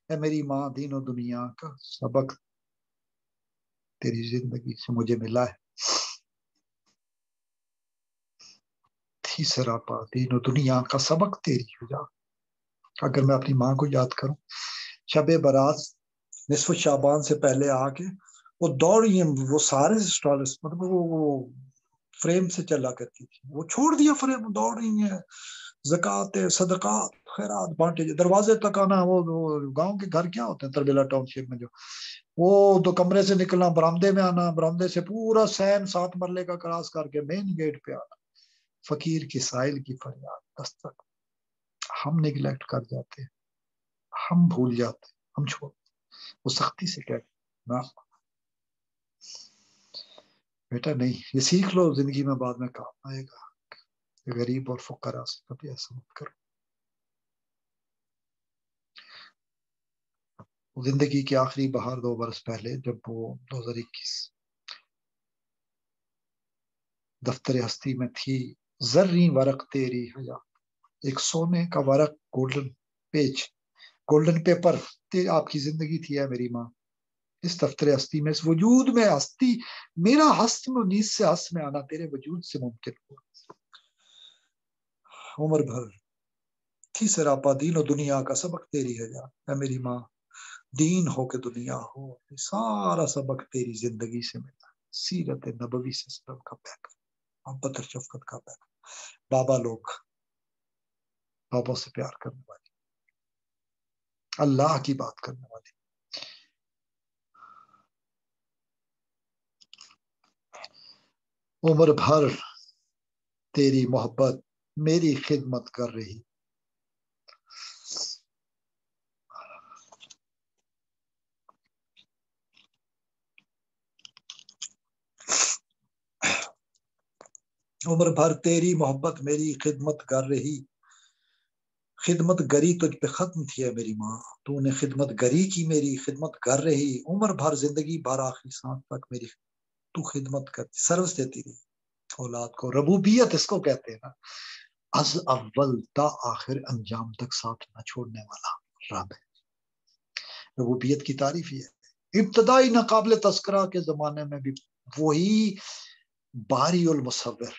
اے میری ماں دین و دنیا کا سبق تیری زندگی سے مجھے ملا ہے. تھی سراپا دین و دنیا کا سبق تیری وجہ. اگر میں اپنی ماں کو یاد کروں، شب برات نصف شعبان سے پہلے آ کے وہ دوڑی ہیں، وہ سارے اسٹالرس مطلب وہ فریم سے چلا کرتی تھی، وہ چھوڑ دیا فریم، دوڑ رہی ہیں، زکوٰۃ صدقات خیرات بانٹے، دروازے تک آنا. وہ گاؤں کے گھر کیا ہوتے ہیں تربیلا ٹاؤن شپ میں، جو وہ دو کمرے سے نکلنا، برآمدے میں آنا، برآمدے سے پورا سین 7 مرلے کا کراس کر کے مین گیٹ پہ آنا. فقیر کی سائل کی فریاد دستک. ہم نگلیکٹ کر جاتے ہیں، ہم بھول جاتے ہیں، ہم چھوڑ. وہ سختی سے کہتے نا بیٹا نہیں، یہ سیکھ لو، زندگی میں بعد میں کام آئے گا. غریب اور فقراء سے کبھی ایسا مت کرو. زندگی کی آخری بہار 2 برس پہلے، جب وہ 2021 دفتر ہستی میں تھی، زریں ورق تیری حیات، ایک سونے کا ورق، گولڈن پیج، گولڈن پیپر آپ کی زندگی تھی. ہے میری ماں، اس دفتر ہستی میں، اس وجود میں ہستی، میرا ہست میں نیز سے ہست میں آنا تیرے وجود سے ممکن ہوا. عمر بھر تھی سراپا دین و دنیا کا سبق تیری حیات. ہے میری ماں، دین ہو کہ دنیا ہو، یہ سارا سبق تیری زندگی سے ملا. سیرت نبوی سے سبق کا پیکر، محبت اور شفقت کا پیکر. بابا لوگ، بابا سے پیار کرنے والے، اللہ کی بات کرنے والے. عمر بھر تیری محبت میری خدمت کر رہی. عمر بھر تیری محبت میری خدمت کر رہی. خدمت گری تجھ پہ ختم تھی ہے میری ماں، تو نے خدمت گری کی، میری خدمت کر رہی. عمر بھر زندگی بھر آخری سانس تک میری تو خدمت کرتی، سروس دیتی رہی اولاد کو. ربوبیت اس کو کہتے ہیں نا، از اول تا آخر انجام تک ساتھ نہ چھوڑنے والا رب ہے. ربوبیت کی تعریف یہ ہے. ابتدائی ناقابل تذکرہ کے زمانے میں بھی وہی باری المصور،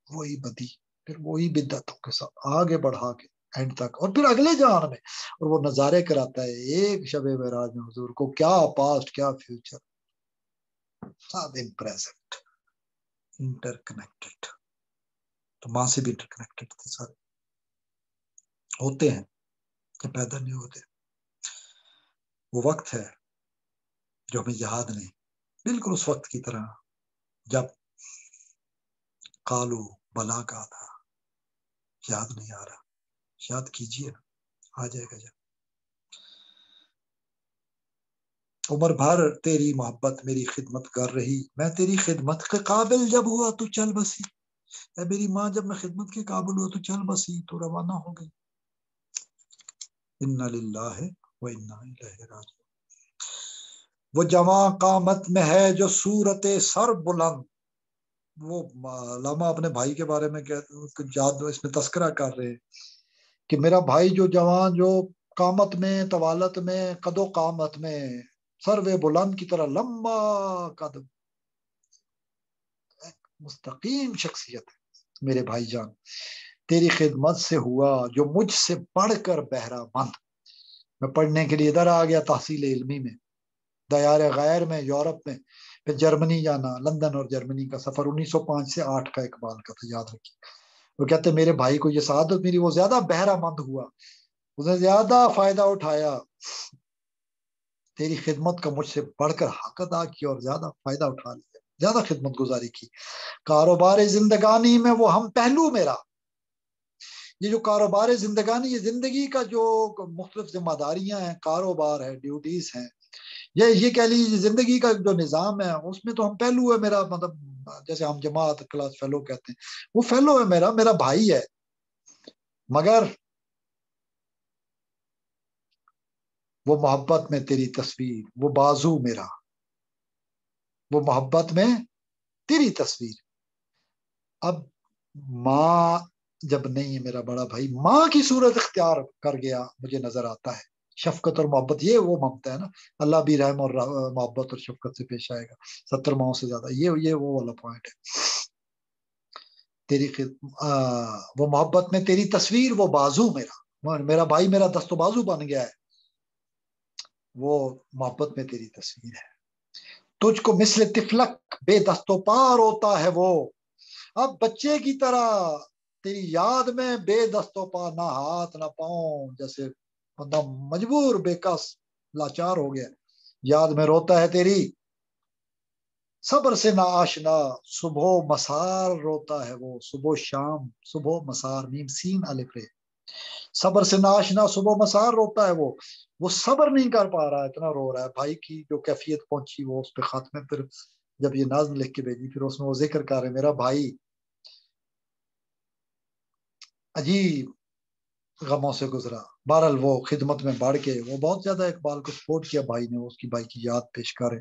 وہی بدی، پھر وہی بدعتوں کے ساتھ آگے بڑھا کے اینڈ تک، اور پھر اگلے جہان میں. اور وہ نظارے کراتا ہے ایک شب معراج میں حضور کو، کیا پاسٹ کیا فیوچر، سب ان پریزنٹ، انٹر کنیکٹڈ. تو ماں سے بھی انٹر کنیکٹڈ تھے سارے، ہوتے ہیں کہ پیدا نہیں ہوتے. وہ وقت ہے جو ہمیں یاد نہیں، بالکل اس وقت کی طرح جب قالو بلا کا تھا. یاد نہیں آ رہا، یاد کیجیے، آ جائے گا جب. عمر بھر تیری محبت میری خدمت کر رہی. میں تیری خدمت کے قابل جب ہوا تو چل بسی. اے میری ماں، جب میں خدمت کے قابل ہوا تو چل بسی، تو روانہ ہو گئی. انا للہ و انا الیہ راجعون. وہ جواں قامت میں ہے جو صورت سر بلند. وہ علامہ اپنے بھائی کے بارے میں یاد اس میں تذکرہ کر رہے کہ میرا بھائی جو جوان، جو قامت میں، طوالت میں، قد و قامت میں سروے بلند کی طرح لمبا قدم، مستقیم شخصیت ہے. میرے بھائی جان، تیری خدمت سے ہوا جو مجھ سے پڑھ کر بہرہ مند. میں پڑھنے کے لیے ادھر آ گیا، تحصیل علمی میں، دیار غیر میں، یورپ میں، پھر جرمنی جانا، لندن اور جرمنی کا سفر 1905 سے 8 کا اقبال کا تھا، یاد رکھیے. وہ کہتے میرے بھائی کو یہ سعادت میری، وہ زیادہ بہرہ مند ہوا، اس نے زیادہ فائدہ اٹھایا. تیری خدمت کا مجھ سے بڑھ کر حق ادا کیا اور زیادہ فائدہ اٹھا لیا، زیادہ خدمت گزاری کی. کاروبار زندگانی میں وہ ہم پہلو میرا. یہ جو کاروبار زندگانی، یہ زندگی کا جو مختلف ذمہ داریاں ہیں، کاروبار ہے، ڈیوٹیز ہیں، یہ کہہ لیجیے زندگی کا جو نظام ہے، اس میں تو ہم پہلو ہے میرا. مطلب جیسے ہم جماعت کلاس فیلو کہتے ہیں، وہ فیلو ہے میرا بھائی ہے. مگر وہ محبت میں تیری تصویر، وہ بازو میرا، وہ محبت میں تیری تصویر. اب ماں جب نہیں ہے، میرا بڑا بھائی ماں کی صورت اختیار کر گیا، مجھے نظر آتا ہے شفقت اور محبت، یہ وہ مانگتا ہے نا، اللہ بھی رحم اور محبت اور شفقت سے پیش آئے گا 70 ماہوں سے زیادہ، یہ وہ والا پوائنٹ ہے. تیری وہ محبت میں تیری تصویر، وہ بازو میرا بھائی میرا دست و بازو بن گیا ہے، وہ محبت میں تیری تصویر ہے. تجھ کو مثل تفلک بے دست و پا روتا ہے وہ، اب بچے کی طرح تیری یاد میں بے دست و پا، نہ ہاتھ نہ پاؤں، جیسے بندہ مجبور بے کس لاچار ہو گیا، یاد میں روتا ہے تیری. صبر سے نہ آشنا صبح و مسار روتا ہے وہ، صبح و شام، صبح و مسار، میم سین الف رے. صبر سے نہ آشنا صبح و مسار روتا ہے وہ صبر نہیں کر پا رہا ہے، اتنا رو رہا ہے. بھائی کی جو کیفیت پہنچی وہ اس پہ خاتمے میں، پھر جب یہ نظم لکھ کے بھیجی پھر اس میں وہ ذکر کر رہے میرا بھائی عجیب غموں سے گزرا. بہرحال وہ خدمت میں بڑھ کے وہ بہت زیادہ اقبال کو سپورٹ کیا بھائی نے، اس کی بھائی کی یاد پیش کرے.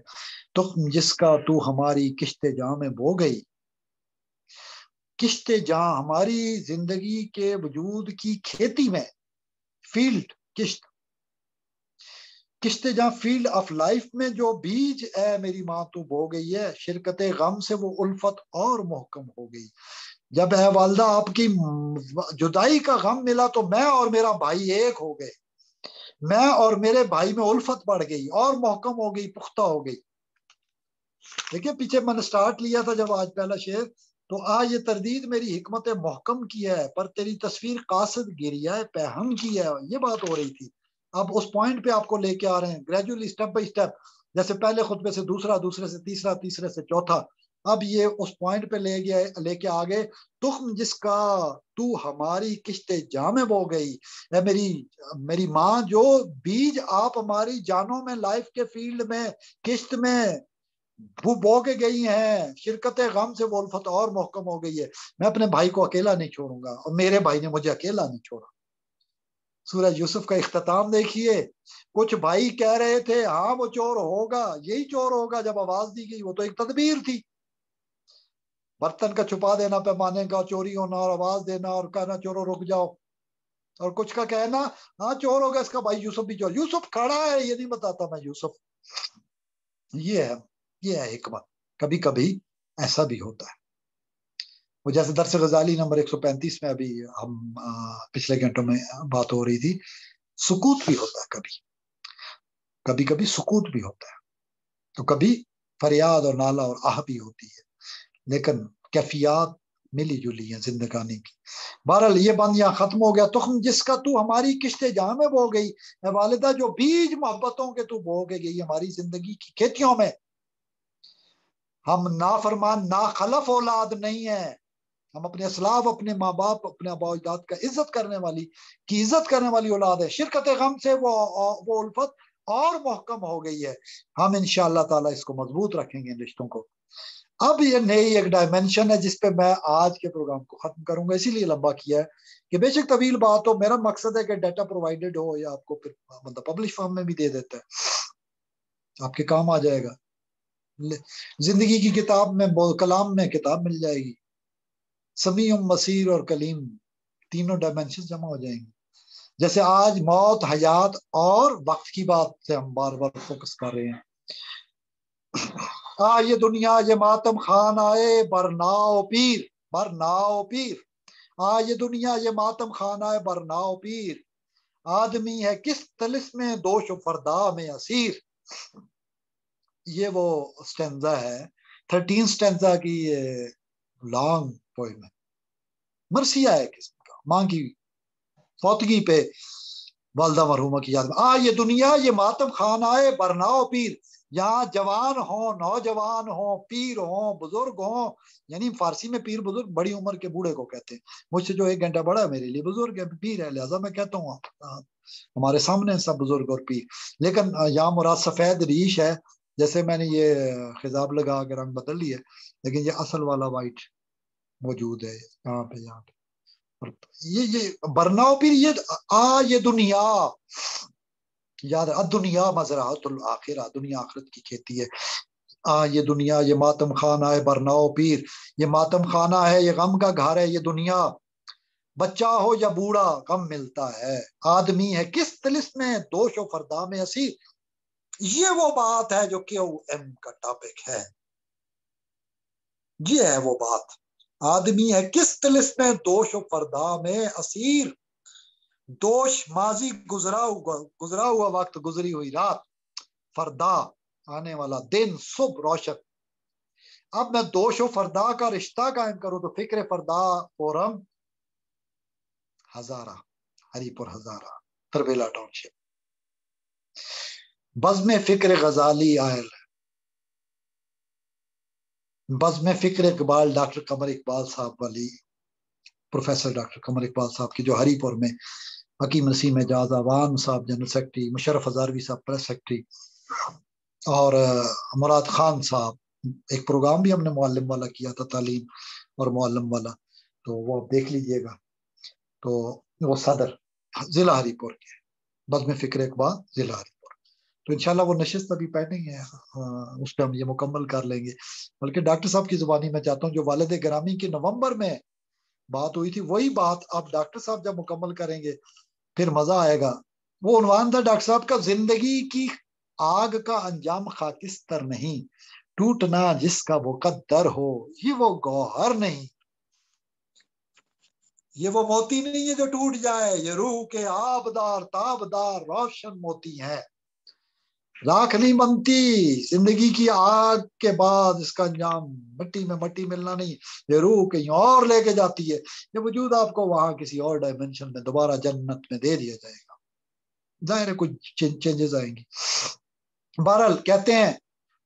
تخم جس کا تو ہماری کشت جاں میں بو گئی، کشت جاں ہماری زندگی کے وجود کی کھیتی میں، فیلڈ کشت جاں فیلڈ آف لائف میں جو بیج اے میری ماں تو بو گئی ہے، شرکت غم سے وہ الفت اور محکم ہو گئی. جب اے والدہ آپ کی جدائی کا غم ملا تو میں اور میرا بھائی ایک ہو گئے، میں اور میرے بھائی میں الفت بڑھ گئی اور محکم ہو گئی، پختہ ہو گئی. دیکھیں پیچھے میں نے سٹارٹ لیا تھا جب آج پہلا شعر، تو یہ تردید میری حکمت محکم کی ہے، پر تیری تصویر قاصد گریہ پہن کی ہے، یہ بات ہو رہی تھی. اب اس پوائنٹ پہ آپ کو لے کے آ رہے ہیں گریجولی، سٹیپ بائی سٹیپ، جیسے پہلے خطبے سے دوسرا، دوسرے سے تیسرا، تیسرے سے چوتھا، اب یہ اس پوائنٹ پہ لے کے آگے. تخم جس کا تو ہماری کشت جاں میں بو گئی، اے میری ماں جو بیج آپ ہماری جانوں میں، لائف کے فیلڈ میں، کشت میں وہ بو کے گئی ہیں، شرکت غم سے وہ الفت اور محکم ہو گئی ہے. میں اپنے بھائی کو اکیلا نہیں چھوڑوں گا اور میرے بھائی نے مجھے اکیلا نہیں چھوڑا. سورہ یوسف کا اختتام دیکھیے، کچھ بھائی کہہ رہے تھے ہاں وہ چور ہوگا، یہی چور ہوگا، جب آواز دی گئی وہ تو ایک تدبیر تھی، برتن کا چھپا دینا، پیمانے کا چوری ہونا اور آواز دینا اور کہنا چورو رک جاؤ، اور کچھ کا کہنا ہاں چور ہوگا اس کا بھائی یوسف بھی چور. یوسف کھڑا ہے، یہ نہیں بتاتا میں یوسف. یہ ہے حکمت. کبھی کبھی ایسا بھی ہوتا ہے. وہ جیسے درس غزالی نمبر 135 میں ابھی ہم پچھلے گھنٹوں میں بات ہو رہی تھی، سکوت بھی ہوتا ہے، کبھی کبھی سکوت بھی ہوتا ہے، تو کبھی فریاد اور نالا اور آہ بھی ہوتی ہے، لیکن کیفیات ملی جلی ہیں زندگانی کی. بہرحال یہ بند یہاں ختم ہو گیا. تخم جس کا تو ہماری کشت جاں میں بو گئی، اے والدہ جو بیج محبتوں کے تو بو کے گئی ہماری زندگی کی کھیتیوں میں. ہم نافرمان ناخلف اولاد نہیں ہیں، ہم اپنے اسلاف، اپنے ماں باپ، اپنے آباء و اجداد کا عزت کرنے والی اولاد ہے. شرکت غم سے وہ الفت اور محکم ہو گئی ہے. ہم انشاءاللہ تعالی اس کو مضبوط رکھیں گے ان رشتوں کو. اب یہ نئی ایک ڈائمنشن ہے جس پہ میں آج کے پروگرام کو ختم کروں گا، اسی لیے لمبا کیا ہے کہ بے شک طویل بات ہو. میرا مقصد ہے کہ ڈیٹا پرووائڈڈ ہو، یا آپ کو پھر مطلب پبلش فارم میں بھی دے دیتا ہے، آپ کے کام آ جائے گا. زندگی کی کتاب میں، کلام میں کتاب مل جائے گی. سمیع بصیر اور کلیم تینوں ڈائمنشن جمع ہو جائیں گے. جیسے آج موت، حیات اور وقت کی بات سے ہم بار بار فوکس کر رہے ہیں. یہ دنیا یہ ماتم خان آئے برناؤ پیر، یہ دنیا یہ ماتم خان آئے برناؤ پیر، آدمی ہے کس طلسم میں دوش و فردا میں اسیر. یہ وہ سٹینزا ہے، 13 سٹینزا کی لانگ پوئم ہے. مرثیہ ہے قسم کا، ماں کی فوتگی پہ والدہ مرحومہ کی یاد میں. یہ دنیا یہ ماتم خان آئے برناؤ پیر، یہاں جوان ہوں، نوجوان ہوں، پیر ہوں، بزرگ ہوں. یعنی فارسی میں پیر بزرگ بڑی عمر کے بوڑھے کو کہتے ہیں. مجھ سے جو 1 گھنٹہ بڑا ہے میرے لیے بزرگ ہے، پیر ہے، لہذا میں کہتا ہوں ہمارے سامنے سب بزرگ اور پیر. لیکن یہاں مراد سفید ریش ہے، جیسے میں نے یہ خضاب لگا کے رنگ بدل لی ہے، لیکن یہ اصل والا وائٹ موجود ہے یہاں پہ. یہ برناؤ پیر، یہ دنیا یاد ہے، دنیا مزرعۃ الآخرہ، دنیا آخرت کی کھیتی ہے. یہ دنیا یہ ماتم خانہ ہے برناؤ پیر، یہ ماتم خانہ ہے، یہ غم کا گھر ہے یہ دنیا. بچہ ہو یا بوڑھا غم ملتا ہے، آدمی ہے کس طلسم میں دوش و فردا میں اسیر. یہ وہ بات ہے جو کیو ایم کا ٹاپک ہے. یہ ہے وہ بات، آدمی ہے کس طلسم میں دوش و فردا میں اسیر. دوش ماضی گزرا ہوا وقت، گزری ہوئی رات، فردا آنے والا دن، صبح روشن. اب میں دوش و فردا کا رشتہ قائم کروں تو فکر فردا فورم ہزارہ، ہری پور ہزارہ، تربیلا ٹاؤن شپ. بزم فکر غزالی آئل، بزم فکر اقبال ڈاکٹر قمر اقبال صاحب والی، پروفیسر ڈاکٹر قمر اقبال صاحب کی جو ہری پور میں، حکیم نسیم اعجاز اعوان صاحب جنرل سیکرٹری، مشرف ہزاروی صاحب پریس سیکرٹری، اور مراد خان صاحب. ایک پروگرام بھی ہم نے معلم والا کیا تھا، تعلیم اور معلم والا، تو وہ آپ دیکھ لیجئے گا. تو وہ صدر ضلع ہری پور کے، بزم فکر اقبال ضلع ہری پور. تو انشاءاللہ وہ نشست ابھی پینڈنگ ہے، اس پہ ہم یہ مکمل کر لیں گے. بلکہ ڈاکٹر صاحب کی زبانی میں چاہتا ہوں، جو والد گرامی کی نومبر میں بات ہوئی تھی، وہی بات اب ڈاکٹر صاحب جب مکمل کریں گے پھر مزہ آئے گا. وہ عنوان تھا ڈاکٹر صاحب کا، زندگی کی آگ کا انجام خاکستر نہیں، ٹوٹنا جس کا مقدر ہو یہ وہ گوہر نہیں. یہ وہ موتی نہیں ہے جو ٹوٹ جائے، یہ روح کے آبدار تابدار روشن موتی ہے. راکھ نہیں بنتی زندگی کی آگ کے بعد، اس کا انجام مٹی میں مٹی ملنا نہیں، یہ روح کہیں اور لے کے جاتی ہے. یہ وجود آپ کو وہاں کسی اور ڈائمنشن میں دوبارہ جنت میں دے دیا جائے گا. ظاہر ہے کچھ چینجز آئیں گی. بہرحال کہتے ہیں،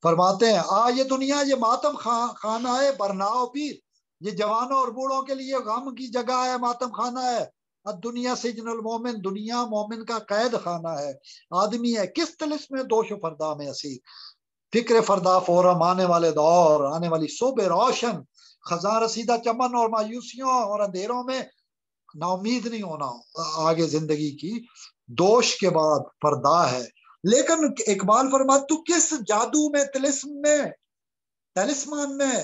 فرماتے ہیں، یہ دنیا یہ ماتم خانہ ہے برناؤ پیر، یہ جوانوں اور بوڑھوں کے لیے غم کی جگہ ہے، ماتم خانہ ہے. دنیا سجن المومن، دنیا مومن کا قید خانہ ہے. آدمی ہے کس طلسم میں دوش و فردا میں اسیر. فکر فردا فورم آنے والے دور، آنے والی صبح روشن، خزاں رسیدہ چمن اور مایوسیوں اور اندھیروں میں نا امید نہیں ہونا. آگے زندگی کی دوش کے بعد فردا ہے. لیکن اقبال فرماتا تو کس جادو میں، طلسم میں، ٹیلسمان میں،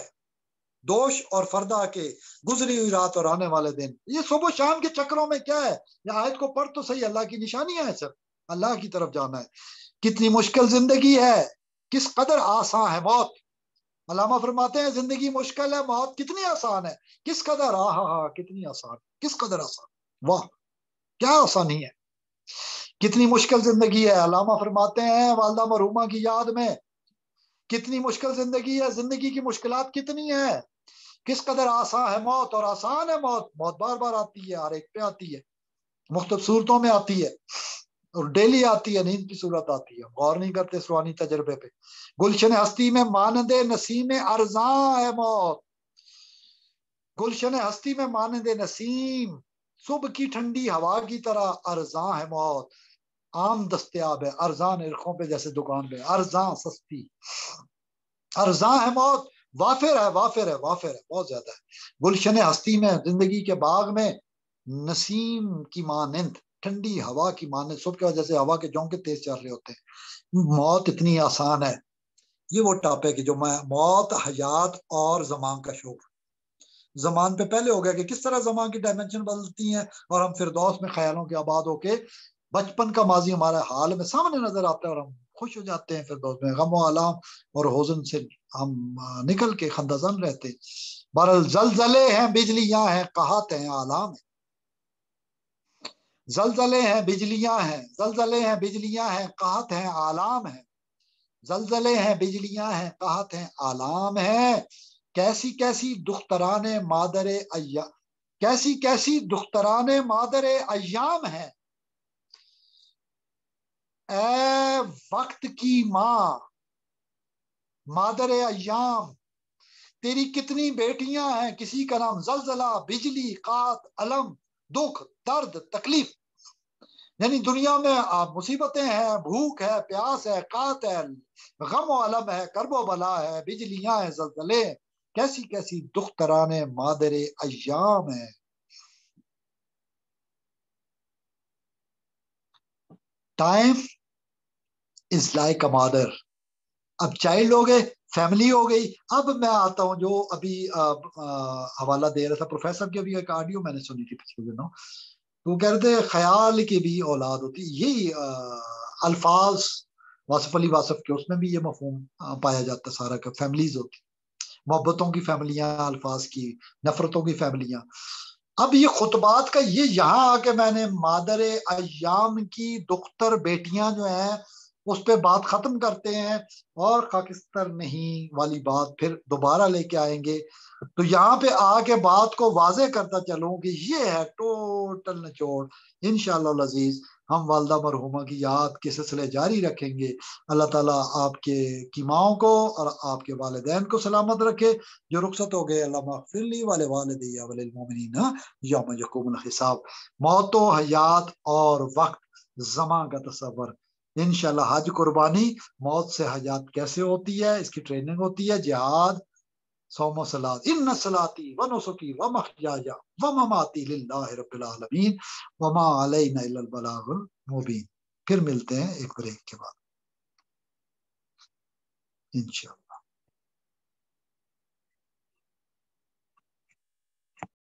دوش اور فردا کے، گزری ہوئی رات اور آنے والے دن. یہ صبح و شام کے چکروں میں کیا ہے؟ یہ آیت کو پڑھ تو صحیح، اللہ کی نشانیاں ہیں سر، اللہ کی طرف جانا ہے. کتنی مشکل زندگی ہے، کس قدر آسان ہے موت. علامہ فرماتے ہیں زندگی مشکل ہے، موت کتنی آسان ہے. کس قدر، کتنی آسان، کس قدر آسان، واہ کیا آسانی ہے. کتنی مشکل زندگی ہے. علامہ فرماتے ہیں والدہ مرحومہ کی یاد میں، کتنی مشکل زندگی ہے، زندگی کی مشکلات کتنی ہے. کس قدر آسان ہے موت، اور آسان ہے موت. موت بار بار آتی ہے، ہر ایک پہ آتی ہے، مختلف صورتوں میں آتی ہے، اور ڈیلی آتی ہے، نیند کی صورت آتی ہے. غور نہیں کرتے اس روحانی تجربے پہ. گلشن ہستی میں مانند نسیم ارزاں ہے موت. گلشن ہستی میں مانند نسیم، صبح کی ٹھنڈی ہوا کی طرح ارزاں ہے موت. عام دستیاب ہے، ارزاں نرخوں پہ، جیسے دکان پہ ارزاں، سستی. ارزاں ہے موت، وافر ہے، وافر ہے، وافر ہے، بہت زیادہ ہے. گلشن ہستی میں، زندگی کے باغ میں، نسیم کی مانند، ٹھنڈی ہوا کی مانند. صبح کی وجہ سے ہوا کے جھونکے تیز چل رہے ہوتے ہیں. موت اتنی آسان ہے. یہ وہ ٹاپک ہے جو میں، موت، حیات اور زمان کا شعور. زمان پہ پہلے ہو گیا کہ کس طرح زمان کی ڈائمنشن بدلتی ہیں، اور ہم فردوس میں خیالوں کے آباد ہو کے بچپن کا ماضی ہمارے حال میں سامنے نظر آتا ہے، اور ہم خوش ہو جاتے ہیں فردوس میں. غم و علام اور حزن سے ہم نکل کے خندزن رہتے. بہرحال زلزلے ہیں، بجلیاں ہیں، قحط ہیں، عالم ہے. زلزلے ہیں، بجلیاں ہیں، زلزلے ہیں، بجلیاں ہیں، قحط ہیں، عالم ہے. زلزلے ہیں، بجلیاں ہیں، قحط ہیں، عالم ہے. کیسی کیسی دختران مادر ایام، کیسی کیسی دختران مادر ایام ہے. اے وقت کی ماں، مادر ایام، تیری کتنی بیٹیاں ہیں. کسی کا نام زلزلہ، بجلی، قحط، علم، دکھ، درد، تکلیف. یعنی دنیا میں مصیبتیں ہیں، بھوک ہے، پیاس ہے، قحط ہے، غم و علم ہے، کرب و بلا ہے، بجلیاں ہیں، زلزلے. کیسی کیسی دختران مادر ایام ہے. Time is like a mother. اب چائلڈ ہو گئے، فیملی ہو گئی. اب میں آتا ہوں جو ابھی حوالہ دے رہا تھا پروفیسر کی، ابھی ایک آڈیو میں نے سنی تھی پچھلے دنوں، تو وہ کہہ رہے تھے خیال کی بھی اولاد ہوتی. یہی الفاظ واصف علی واصف کے اس میں بھی یہ مفہوم پایا جاتا ہے سارا، کہ فیملیز ہوتی، محبتوں کی فیملیاں، الفاظ کی، نفرتوں کی فیملیاں. اب یہ خطبات کا یہ یہاں آ کے میں نے مادر ایام کی دختر بیٹیاں جو ہیں اس پہ بات ختم کرتے ہیں، اور خاکستر نہیں والی بات پھر دوبارہ لے کے آئیں گے. تو یہاں پہ آ کے بات کو واضح کرتا چلوں کہ یہ ہے ٹوٹل نچوڑ. انشاءاللہ العزیز ہم والدہ مرحومہ کی یاد کے سلسلے جاری رکھیں گے. اللہ تعالیٰ آپ کی ماؤں کو اور آپ کے والدین کو سلامت رکھے. جو رخصت ہو گئے اللہ مغفر لی والوالدی وللمؤمنین یوم یقوم الحساب. موت و حیات اور وقت زمان کا تصور. انشاءاللہ حج قربانی موت سے حیات کیسے ہوتی ہے اس کی ٹریننگ ہوتی ہے. جہاد، صوم و صلات، ان صلاتی و نسکی و محیایا و مماتی للہ رب العالمین وما علینا الا البلاغ المبین. پھر ملتے ہیں ایک بریک کے بعد انشاءاللہ.